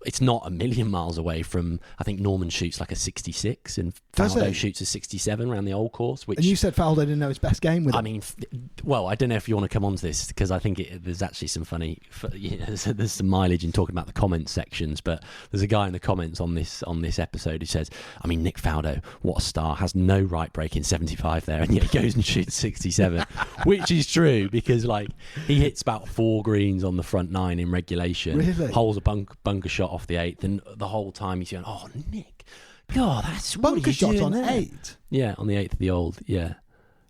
it's not a million miles away from, I think Norman shoots like a 66 and Faldo shoots a 67 around the old course. Which, and you said Faldo didn't know his best game with it. I mean, well, I don't know if you want to come on to this, because I think there's actually some funny, there's some mileage in talking about the comments sections, but there's a guy in the comments on this episode who says, I mean, Nick Faldo, what a star, has no right break in 75 there, and yet he goes and shoots 67, which is true, because, like, he hits about 4 greens on the front 9 in regulation, really? Holds a bunker shot off the 8th, and the whole time he's going, oh, Nick, God, that's bunker shot on 8. Yeah, on the 8th of the old, yeah,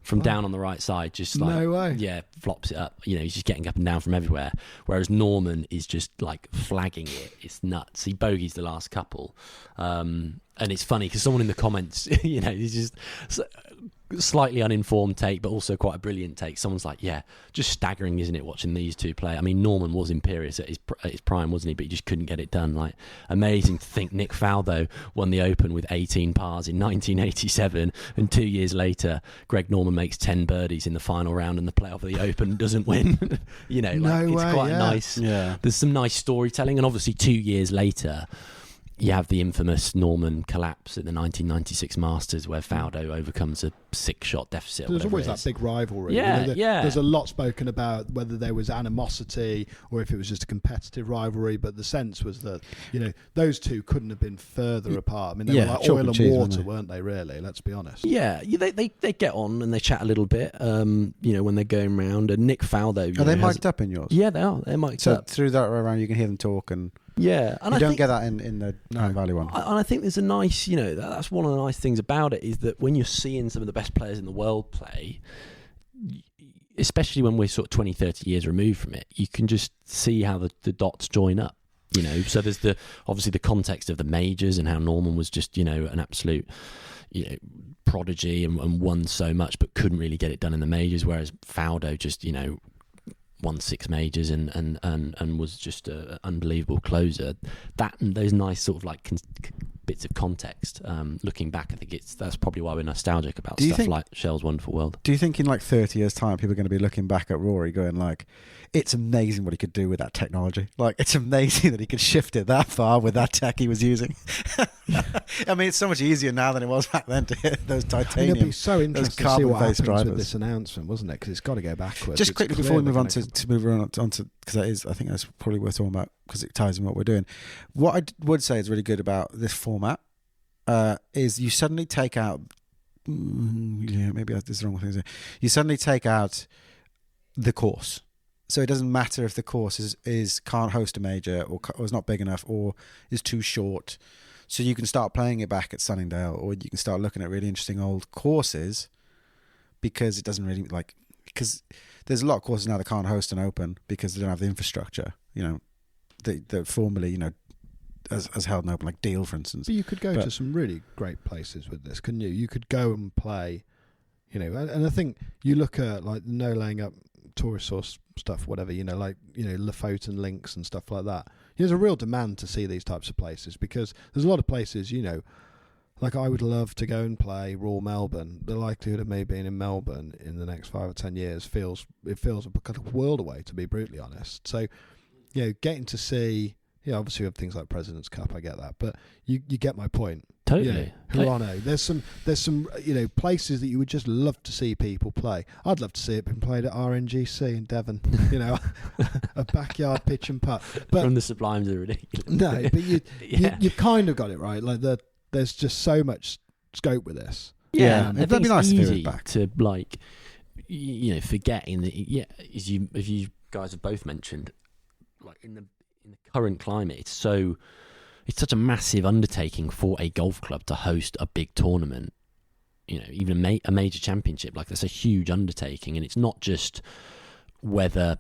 from down on the right side, just like, no way. Yeah, flops it up. He's just getting up and down from everywhere. Whereas Norman is just like flagging it. It's nuts. He bogeys the last couple, and it's funny because someone in the comments, he's just slightly uninformed take, but also quite a brilliant take. Someone's like, yeah, just staggering, isn't it, watching these two play? I mean, Norman was imperious at his prime, wasn't he? But he just couldn't get it done. Like, amazing to think Nick Faldo won the Open with 18 pars in 1987, and 2 years later, Greg Norman makes 10 birdies in the final round and the playoff of the Open and doesn't win. It's quite nice. Yeah. There's some nice storytelling, and obviously 2 years later, you have the infamous Norman collapse at the 1996 Masters, where Faldo overcomes a 6-shot deficit. There's always that big rivalry. Yeah, There's a lot spoken about whether there was animosity or if it was just a competitive rivalry, but the sense was that, those two couldn't have been further apart. I mean, they were like oil and water, weren't they, really? Let's be honest. Yeah, they get on and they chat a little bit, when they're going round. And Nick Faldo... Are they mic'd up in yours? Yeah, they are. They're mic'd up. So through that round, you can hear them talk and... Yeah, and you don't get that in the Pine Valley one. And I think there's a nice, that's one of the nice things about it, is that when you're seeing some of the best players in the world play, especially when we're sort of 20, 30 years removed from it, you can just see how the dots join up. So there's obviously the context of the majors and how Norman was just, an absolute, prodigy and won so much, but couldn't really get it done in the majors, whereas Faldo just, won 6 majors and was just an unbelievable closer. That and those nice sort of like bits of context. Looking back, I think that's probably why we're nostalgic about stuff like Shell's Wonderful World. Do you think in like 30 years' time, people are going to be looking back at Rory going like, it's amazing what he could do with that technology. Like, it's amazing that he could shift it that far with that tech he was using. I mean, it's so much easier now than it was back then to hit those titanium. It'd be so interesting to see what happens drivers. with this announcement, wasn't it? Because it's got to go backwards. Just It's quickly clear before we they're move on gonna to move on to because I think that's probably worth talking about because it ties in what we're doing. What I would say is really good about this format is you suddenly take out. Maybe this is the wrong thing to say. You suddenly take out the course. So it doesn't matter if the course is can't host a major or is not big enough or is too short. So you can start playing it back at Sunningdale, or you can start looking at really interesting old courses because it doesn't really because there's a lot of courses now that can't host an Open because they don't have the infrastructure. That formerly as held an Open, like Deal, for instance. But you could go to some really great places with this, couldn't you? You could go and play, and I think you look at like the no laying up tourist source stuff, whatever, Lofoten links and stuff like that. There's a real demand to see these types of places because there's a lot of places, like I would love to go and play Royal Melbourne. The likelihood of me being in Melbourne in the next 5 or 10 years feels a kind of world away, to be brutally honest. So, getting to see, obviously we have things like President's Cup, I get that, but you get my point. Totally. Hirano. There's some places that you would just love to see people play. I'd love to see it being played at RNGC in Devon. A backyard pitch and putt. But From the Sublimes are ridiculous. no, but you kind of got it right. Like there's just so much scope with this. Yeah, I it'd think be nice it's to do it easy back. to forgetting that. As you guys have both mentioned, like in the current climate, it's such a massive undertaking for a golf club to host a big tournament. Even a major championship, like that's a huge undertaking, and it's not just whether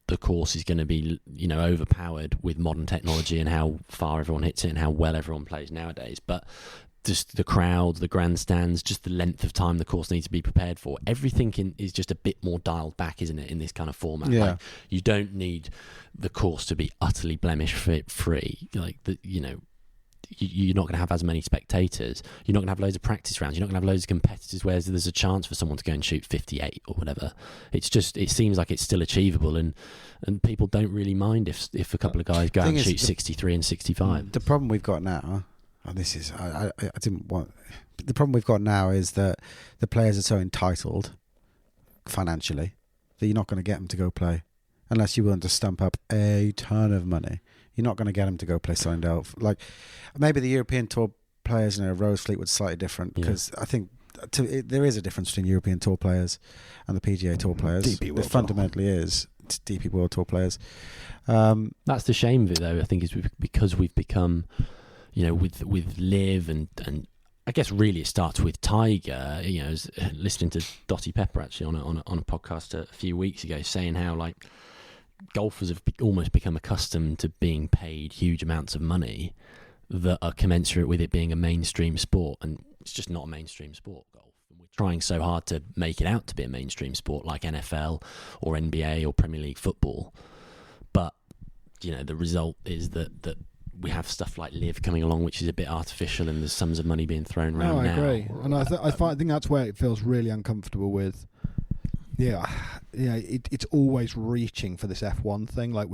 the course is going to be overpowered with modern technology and how far everyone hits it and how well everyone plays nowadays, but just the crowd, the grandstands, just the length of time the course needs to be prepared for. Everything is just a bit more dialed back, isn't it, in this kind of format? Yeah. Like, you don't need the course to be utterly blemish free. You're not going to have as many spectators. You're not going to have loads of practice rounds. You're not going to have loads of competitors where there's a chance for someone to go and shoot 58 or whatever. It seems like it's still achievable, and people don't really mind if a couple of guys go out and shoot 63 and 65. The problem we've got now, and this is I didn't want. The problem we've got now is that the players are so entitled financially that you're not going to get them to go play unless you're willing to stump up a ton of money. You're not going to get them to go play Sunningdale. Like maybe the European Tour players, Rose Fleet was slightly different because I think there is a difference between European Tour players and the PGA Tour players. DP World There fundamentally is. It's DP World Tour players. That's the shame of it, though. I think is because we've become, with Liv and I guess really it starts with Tiger. Listening to Dottie Pepper actually on a podcast a few weeks ago, saying how like golfers have almost become accustomed to being paid huge amounts of money that are commensurate with it being a mainstream sport, and it's just not a mainstream sport, golf. And we're trying so hard to make it out to be a mainstream sport like NFL or NBA or Premier League football, but the result is that we have stuff like Liv coming along, which is a bit artificial, and there's sums of money being thrown around. No, I now. agree, and I think that's where it feels really uncomfortable with. It's always reaching for this F1 thing. Like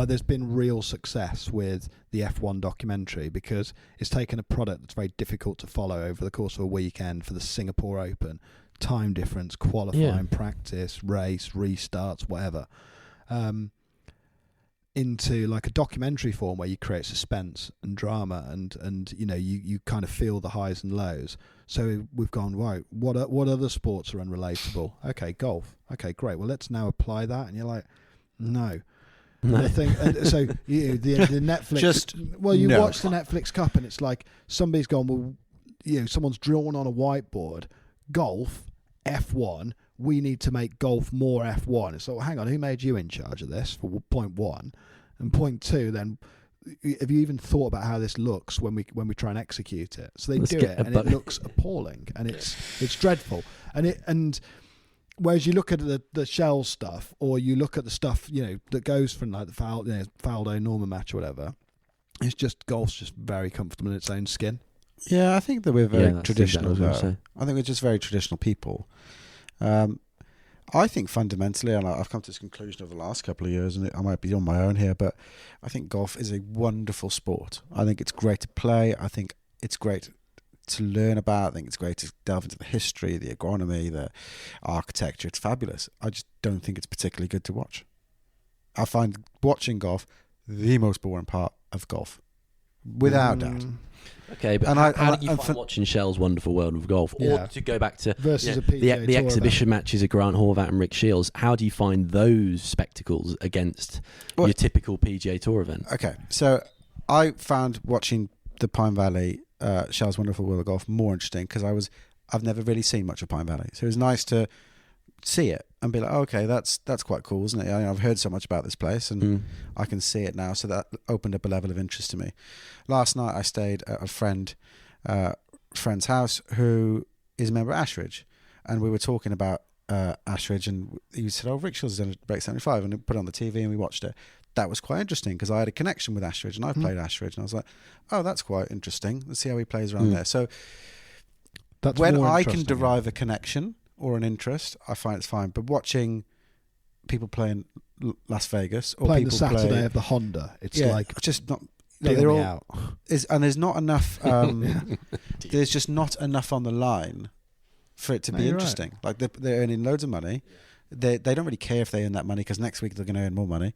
there's been real success with the F1 documentary because it's taken a product that's very difficult to follow over the course of a weekend for the Singapore Open, time difference, qualifying, practice, race, restarts, whatever, into like a documentary form where you create suspense and drama and you kind of feel the highs and lows. So we've gone, right, what other sports are unrelatable? Okay, golf. Okay, great. Well, let's now apply that. And you're like, no. The Netflix. You watch the Netflix Cup and it's like somebody's gone, someone's drawn on a whiteboard, golf, F1, we need to make golf more F1. It's like, well, hang on, who made you in charge of this for point one? And point two, then, have you even thought about how this looks when we try and execute it? So they do it, and it looks appalling, and it's dreadful. And whereas you look at the shell stuff, or you look at the stuff that goes from like the Faldo Norman match or whatever, it's just golf's just very comfortable in its own skin. Yeah, I think that we're very traditional. Exactly I think we're just very traditional people. I think fundamentally, and I've come to this conclusion over the last couple of years, and I might be on my own here, but I think golf is a wonderful sport. I think it's great to play. I think it's great to learn about. I think it's great to delve into the history, the agronomy, the architecture. It's fabulous. I just don't think it's particularly good to watch. I find watching golf the most boring part of golf, without doubt. Okay, but how do you find watching Shell's Wonderful World of Golf? Or to go back to versus a the PGA Tour exhibition matches of Grant Horvat and Rick Shields, how do you find those spectacles against your typical PGA Tour event? Okay, so I found watching the Pine Valley Shell's Wonderful World of Golf more interesting because I've never really seen much of Pine Valley, so it was nice to see it and be like, oh, okay, that's quite cool, isn't it? I've heard so much about this place and I can see it now, so that opened up a level of interest to me. Last night I stayed at a friend's house who is a member of Ashridge, and we were talking about Ashridge, and he said, oh, Rick Shields has done a break 75, and he put it on the TV and we watched it. That was quite interesting because I had a connection with Ashridge and I've played Ashridge, and I was like, oh, that's quite interesting. Let's see how he plays around there. So that's when I can derive a connection or an interest, I find it's fine. But watching people play in Las Vegas or playing people the Saturday of the Honda, it's like just not. They're all out. And there's not enough. There's just not enough on the line for it to be interesting. Right. Like they're earning loads of money. They don't really care if they earn that money because next week they're going to earn more money.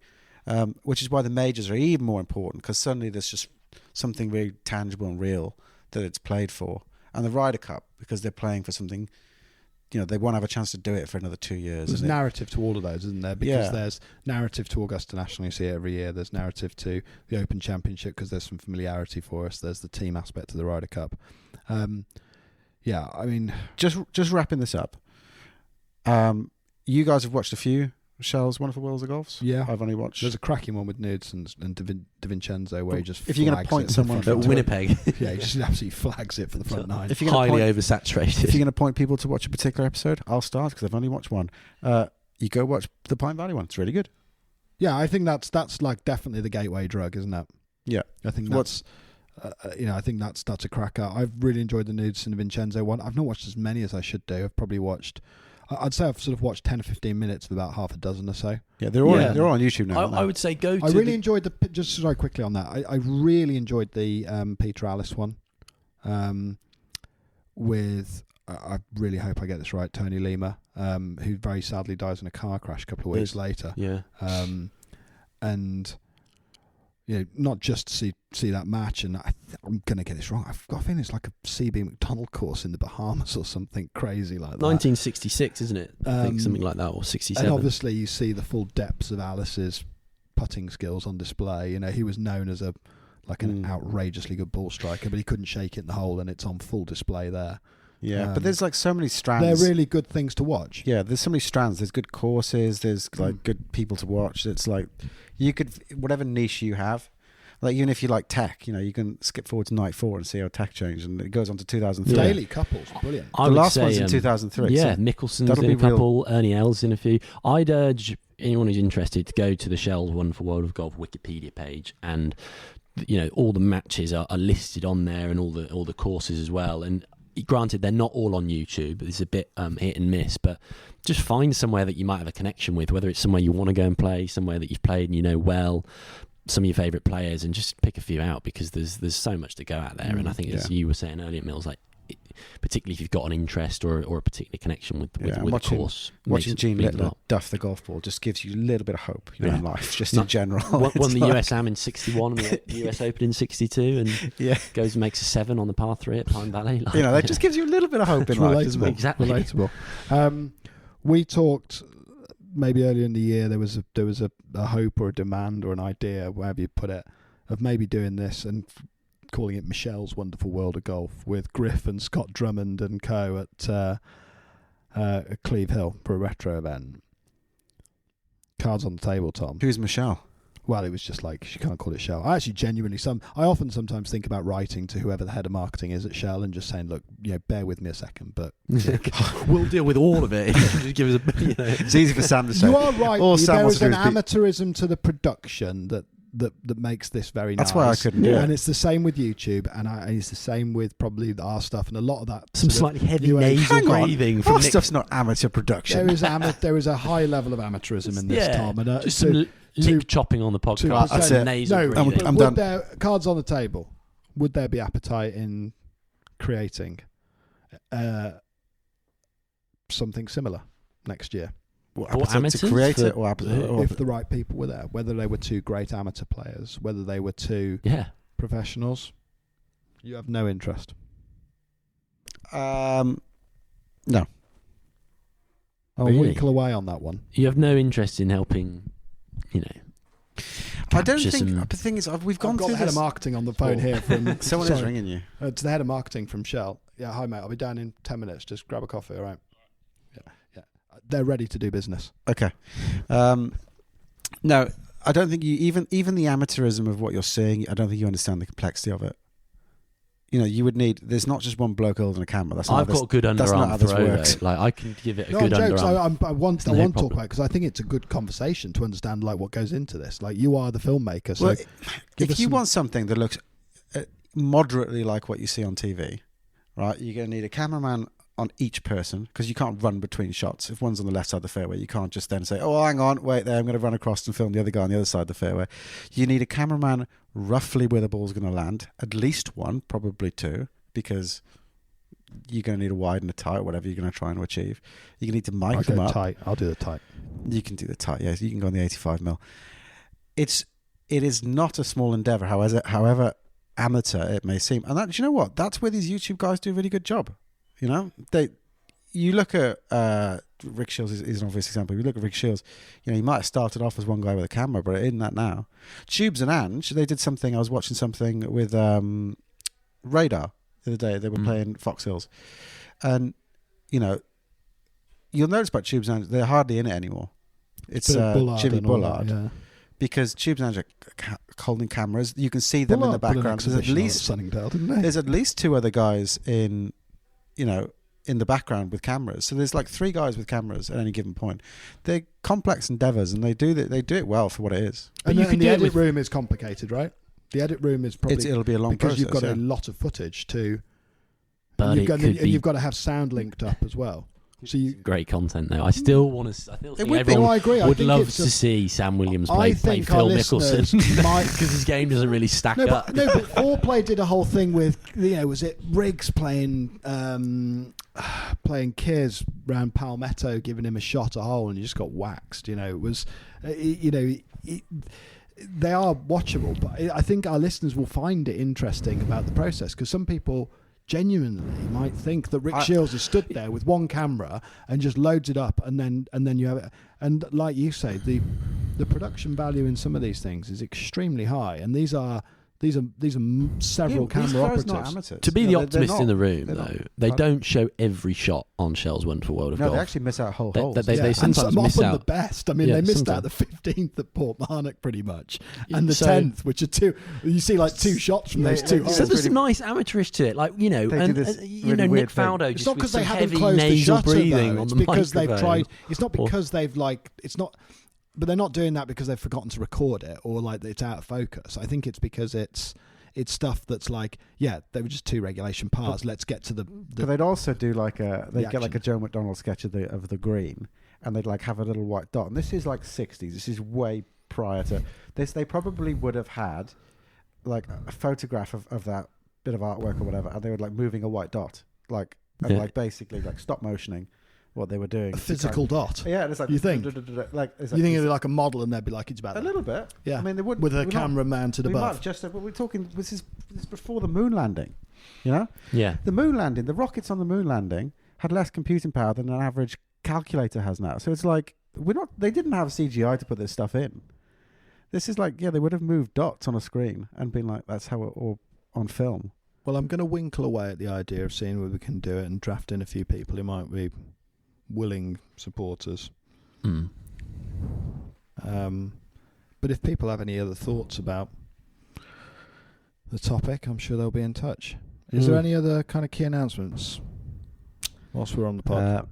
Which is why the majors are even more important, because suddenly there's just something really tangible and real that it's played for. And the Ryder Cup, because they're playing for something. They want to have a chance to do it for another 2 years. There's narrative to all of those, isn't there? Because there's narrative to Augusta National, you see it every year. There's narrative to the Open Championship because there's some familiarity for us. There's the team aspect to the Ryder Cup. Just wrapping this up. You guys have watched a few Shell's Wonderful Worlds of Golfs? Yeah. I've only watched... There's a cracking one with Nudes and DiVincenzo where he just if you're going to point someone... At Winnipeg. Yeah, he just absolutely flags it for the front nine. Highly oversaturated. If you're going to point people to watch a particular episode, I'll start because I've only watched one. You go watch the Pine Valley one. It's really good. Yeah, I think that's like definitely the gateway drug, isn't it? Yeah. I think that's... I think that's a cracker. I've really enjoyed the Nudes and DiVincenzo one. I've not watched as many as I should do. I've probably watched... I'd say I've sort of watched 10 or 15 minutes of about half a dozen or so. Yeah, they're all on YouTube now. I would say go to... I really enjoyed the... Just very quickly on that. I really enjoyed the Peter Alice one with... I really hope I get this right, Tony Lima, who very sadly dies in a car crash a couple of weeks later. Yeah. And... not just to see that match, and I'm going to get this wrong. I've got a feeling it's like a CB McDonald course in the Bahamas or something crazy like that. 1966, isn't it? I think something like that, or 67. And obviously you see the full depths of Alice's putting skills on display. He was known as an outrageously good ball striker, but he couldn't shake it in the hole, and it's on full display there. Yeah, but there's like so many strands. They're really good things to watch. Yeah, there's so many strands. There's good courses. There's like good people to watch. It's like you could, whatever niche you have, like even if you like tech, you can skip forward to night 4 and see how tech changed, and it goes on to 2003. Daily couples, brilliant. The last one's in 2003. Yeah, so Mickelson's in a couple, Ernie Els in a few. I'd urge anyone who's interested to go to the Shell's Wonderful World of Golf Wikipedia page, and all the matches are listed on there, and all the courses as well. And granted, they're not all on YouTube. It's a bit hit and miss, but just find somewhere that you might have a connection with, whether it's somewhere you want to go and play, somewhere that you've played and well, some of your favourite players, and just pick a few out, because there's so much to go out there. And I think, as you were saying earlier, Mills, like particularly if you've got an interest or a particular connection with a course, watching Gene Littler duff the golf ball just gives you a little bit of hope in life, just in general. Won the US Am in 61 and the US Open in 62, and goes and makes a 7 on the par 3 at Pine Valley. That just gives you a little bit of hope in life, doesn't it? Exactly. Relatable. We talked maybe earlier in the year, there was a hope or a demand or an idea, wherever you put it, of maybe doing this and calling it Michelle's Wonderful World of Golf with Griff and Scott Drummond and co at Cleve Hill for a retro event. Cards on the table, Tom. Who's Michelle? Well, it was just like, she can't call it Shell. I actually genuinely, I often sometimes think about writing to whoever the head of marketing is at Shell and just saying, look, bear with me a second, but we'll deal with all of it. Just give us It's easy for Sam to say. You are right. There is an amateurism amateurism to the production that makes this very nice. That's why I couldn't do it. And it's the same with YouTube, and it's the same with probably our stuff, and a lot of that. Some slightly heavy nasal breathing. Our stuff's not amateur production. There is a high level of amateurism in this, Tom. And, just some lip chopping on the podcast. That's it. Nasal breathing. I'm done. Cards on the table. would there be appetite in creating something similar next year? amateurs? To create For- it, or If the right people were there, whether they were two great amateur players, whether they were two Yeah. professionals, you have no interest. no. I'll Really? winkle away on that one. You have no interest in helping, I don't capture think. some- The thing is, we've gone I've got through the head this. of marketing on the phone here from Someone is sorry. ringing you. It's the head of marketing from Shell. Yeah, hi mate. I'll be down in 10 minutes. Just grab a coffee. All right. Yeah. They're ready to do business. Okay. No, I don't think you even the amateurism of what you're seeing. I don't think you understand the complexity of it. You would need. There's not just one bloke holding a camera. That's not I've how this- got a good that's not how underarm this throw. works. Though. Like I can give it a No, good jokes. underarm. I want no to talk problem. about it because I think it's a good conversation to understand like what goes into this. Like you are the filmmaker, so Well, give if us you some- want something that looks moderately like what you see on TV, right? You're going to need a cameraman on each person because you can't run between shots. If one's on the left side of the fairway, you can't just then say, "Oh, hang on, wait there, I'm going to run across and film the other guy on the other side of the fairway." You need a cameraman roughly where the ball's going to land, at least one, probably two, because you're going to need a wide and a tight, whatever you're going to try and achieve. You need to mic I'll them go up. tight. I'll do the tight. You can do the tight, yes. You can go on the 85mm. It is not a small endeavour, however amateur it may seem. And do you know what? That's where these YouTube guys do a really good job. You look at Rick Shields is an obvious example. You look at Rick Shields, he might have started off as one guy with a camera, but in that now. Tubes and Ange, they did something. I was watching something with Radar the other day. They were playing Fox Hills, and you'll notice about Tubes and Ange, they're hardly in it anymore. It's Jimmy Bullard, Yeah. because Tubes and Ange are holding cameras. You can see them in the background. There's at least two other guys in the background with cameras. So there's like three guys with cameras at any given point. They're complex endeavours, and they do it well for what it is. But you can the do it edit with- room is complicated, right? The edit room is probably It'll be a long because process. you've got yeah. a lot of footage too. But and it could be you've got to have sound linked up as well. So you. great content though. I still want to. I still think would be. everyone No, I agree. I would think love it's to see Sam Williams I play think our Phil Mickelson listeners might- because his game doesn't really stack No, up. but Foreplay did a whole thing with was it Riggs playing Kears round Palmetto, giving him a shot a hole, and he just got waxed. It was, they are watchable, but I think our listeners will find it interesting about the process because some people genuinely might think that Rick Shields has stood there with one camera and just loads it up, and then you have it. And like you say, the production value in some of these things is extremely high, and these are several camera operatives. Not amateurs. To be the they're optimist in the room, they're not. though, they don't show every shot on Shell's Wonderful World of No, Golf. they actually miss out whole They- holes. they- Yeah, sometimes and some miss often out. the best. I mean, Yeah, they missed out sometimes. the 15th at Port Marnock pretty much, and the So- 10th, which are two. You see like two shots from those two they- holes. So there's really- some nice amateurish to it, like They do and this Nick really weird thing. Faldo It's just not with because some they haven't heavy closed the nasal shutter, breathing though. on It's the because they've microphone. tried. It's not because they've It's not. But they're not doing that because they've forgotten to record it or like it's out of focus. I think it's because it's stuff that's like, yeah, they were just two regulation parts. Let's get to the But they'd also do like they'd get like a action. Joe McDonald sketch of the green, and they'd like have a little white dot. And this is like 60s. This is way prior to this. They probably would have had like a photograph of that bit of artwork or whatever, and they were like moving a white dot, like basically like stop motioning what they were doing. a physical dot. Yeah, and it's like You think? like it's You think it'd be like a model, and they'd be like, it's about a that. little bit. Yeah, I mean they would with a we're not- camera mounted We might above. have just but we're talking. This is before the moon landing. Yeah. The moon landing, the rockets on the moon landing had less computing power than an average calculator has now. So it's like they didn't have CGI to put this stuff in. This is like, they would have moved dots on a screen and been like, that's how it all on film. Well, I'm going to winkle away at the idea of seeing whether we can do it and draft in a few people who might be willing supporters. Mm. But if people have any other thoughts about the topic, I'm sure they'll be in touch. Is there any other kind of key announcements whilst we're on the pod?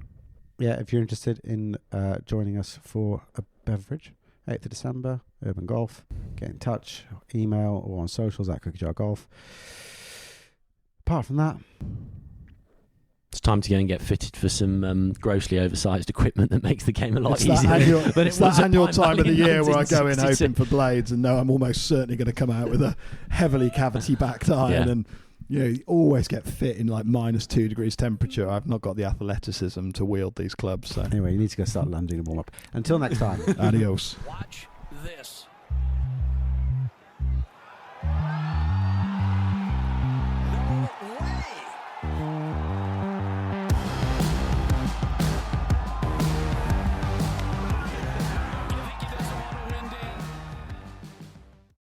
Yeah, if you're interested in joining us for a beverage, 8th of December, Urban Golf, get in touch, email or on socials at Cookie Jar Golf. Apart from that, It's time to go and get fitted for some grossly oversized equipment that makes the game a lot It's easier. that annual, than it it's that was at annual my time of the in year where I go in 1962. hoping for blades and know I'm almost certainly going to come out with a heavily cavity backed iron Yeah. and you always get fit in like -2 degrees temperature. I've not got the athleticism to wield these clubs. So Anyway, you need to go start landing and warm up. Until next time. adios. Watch this.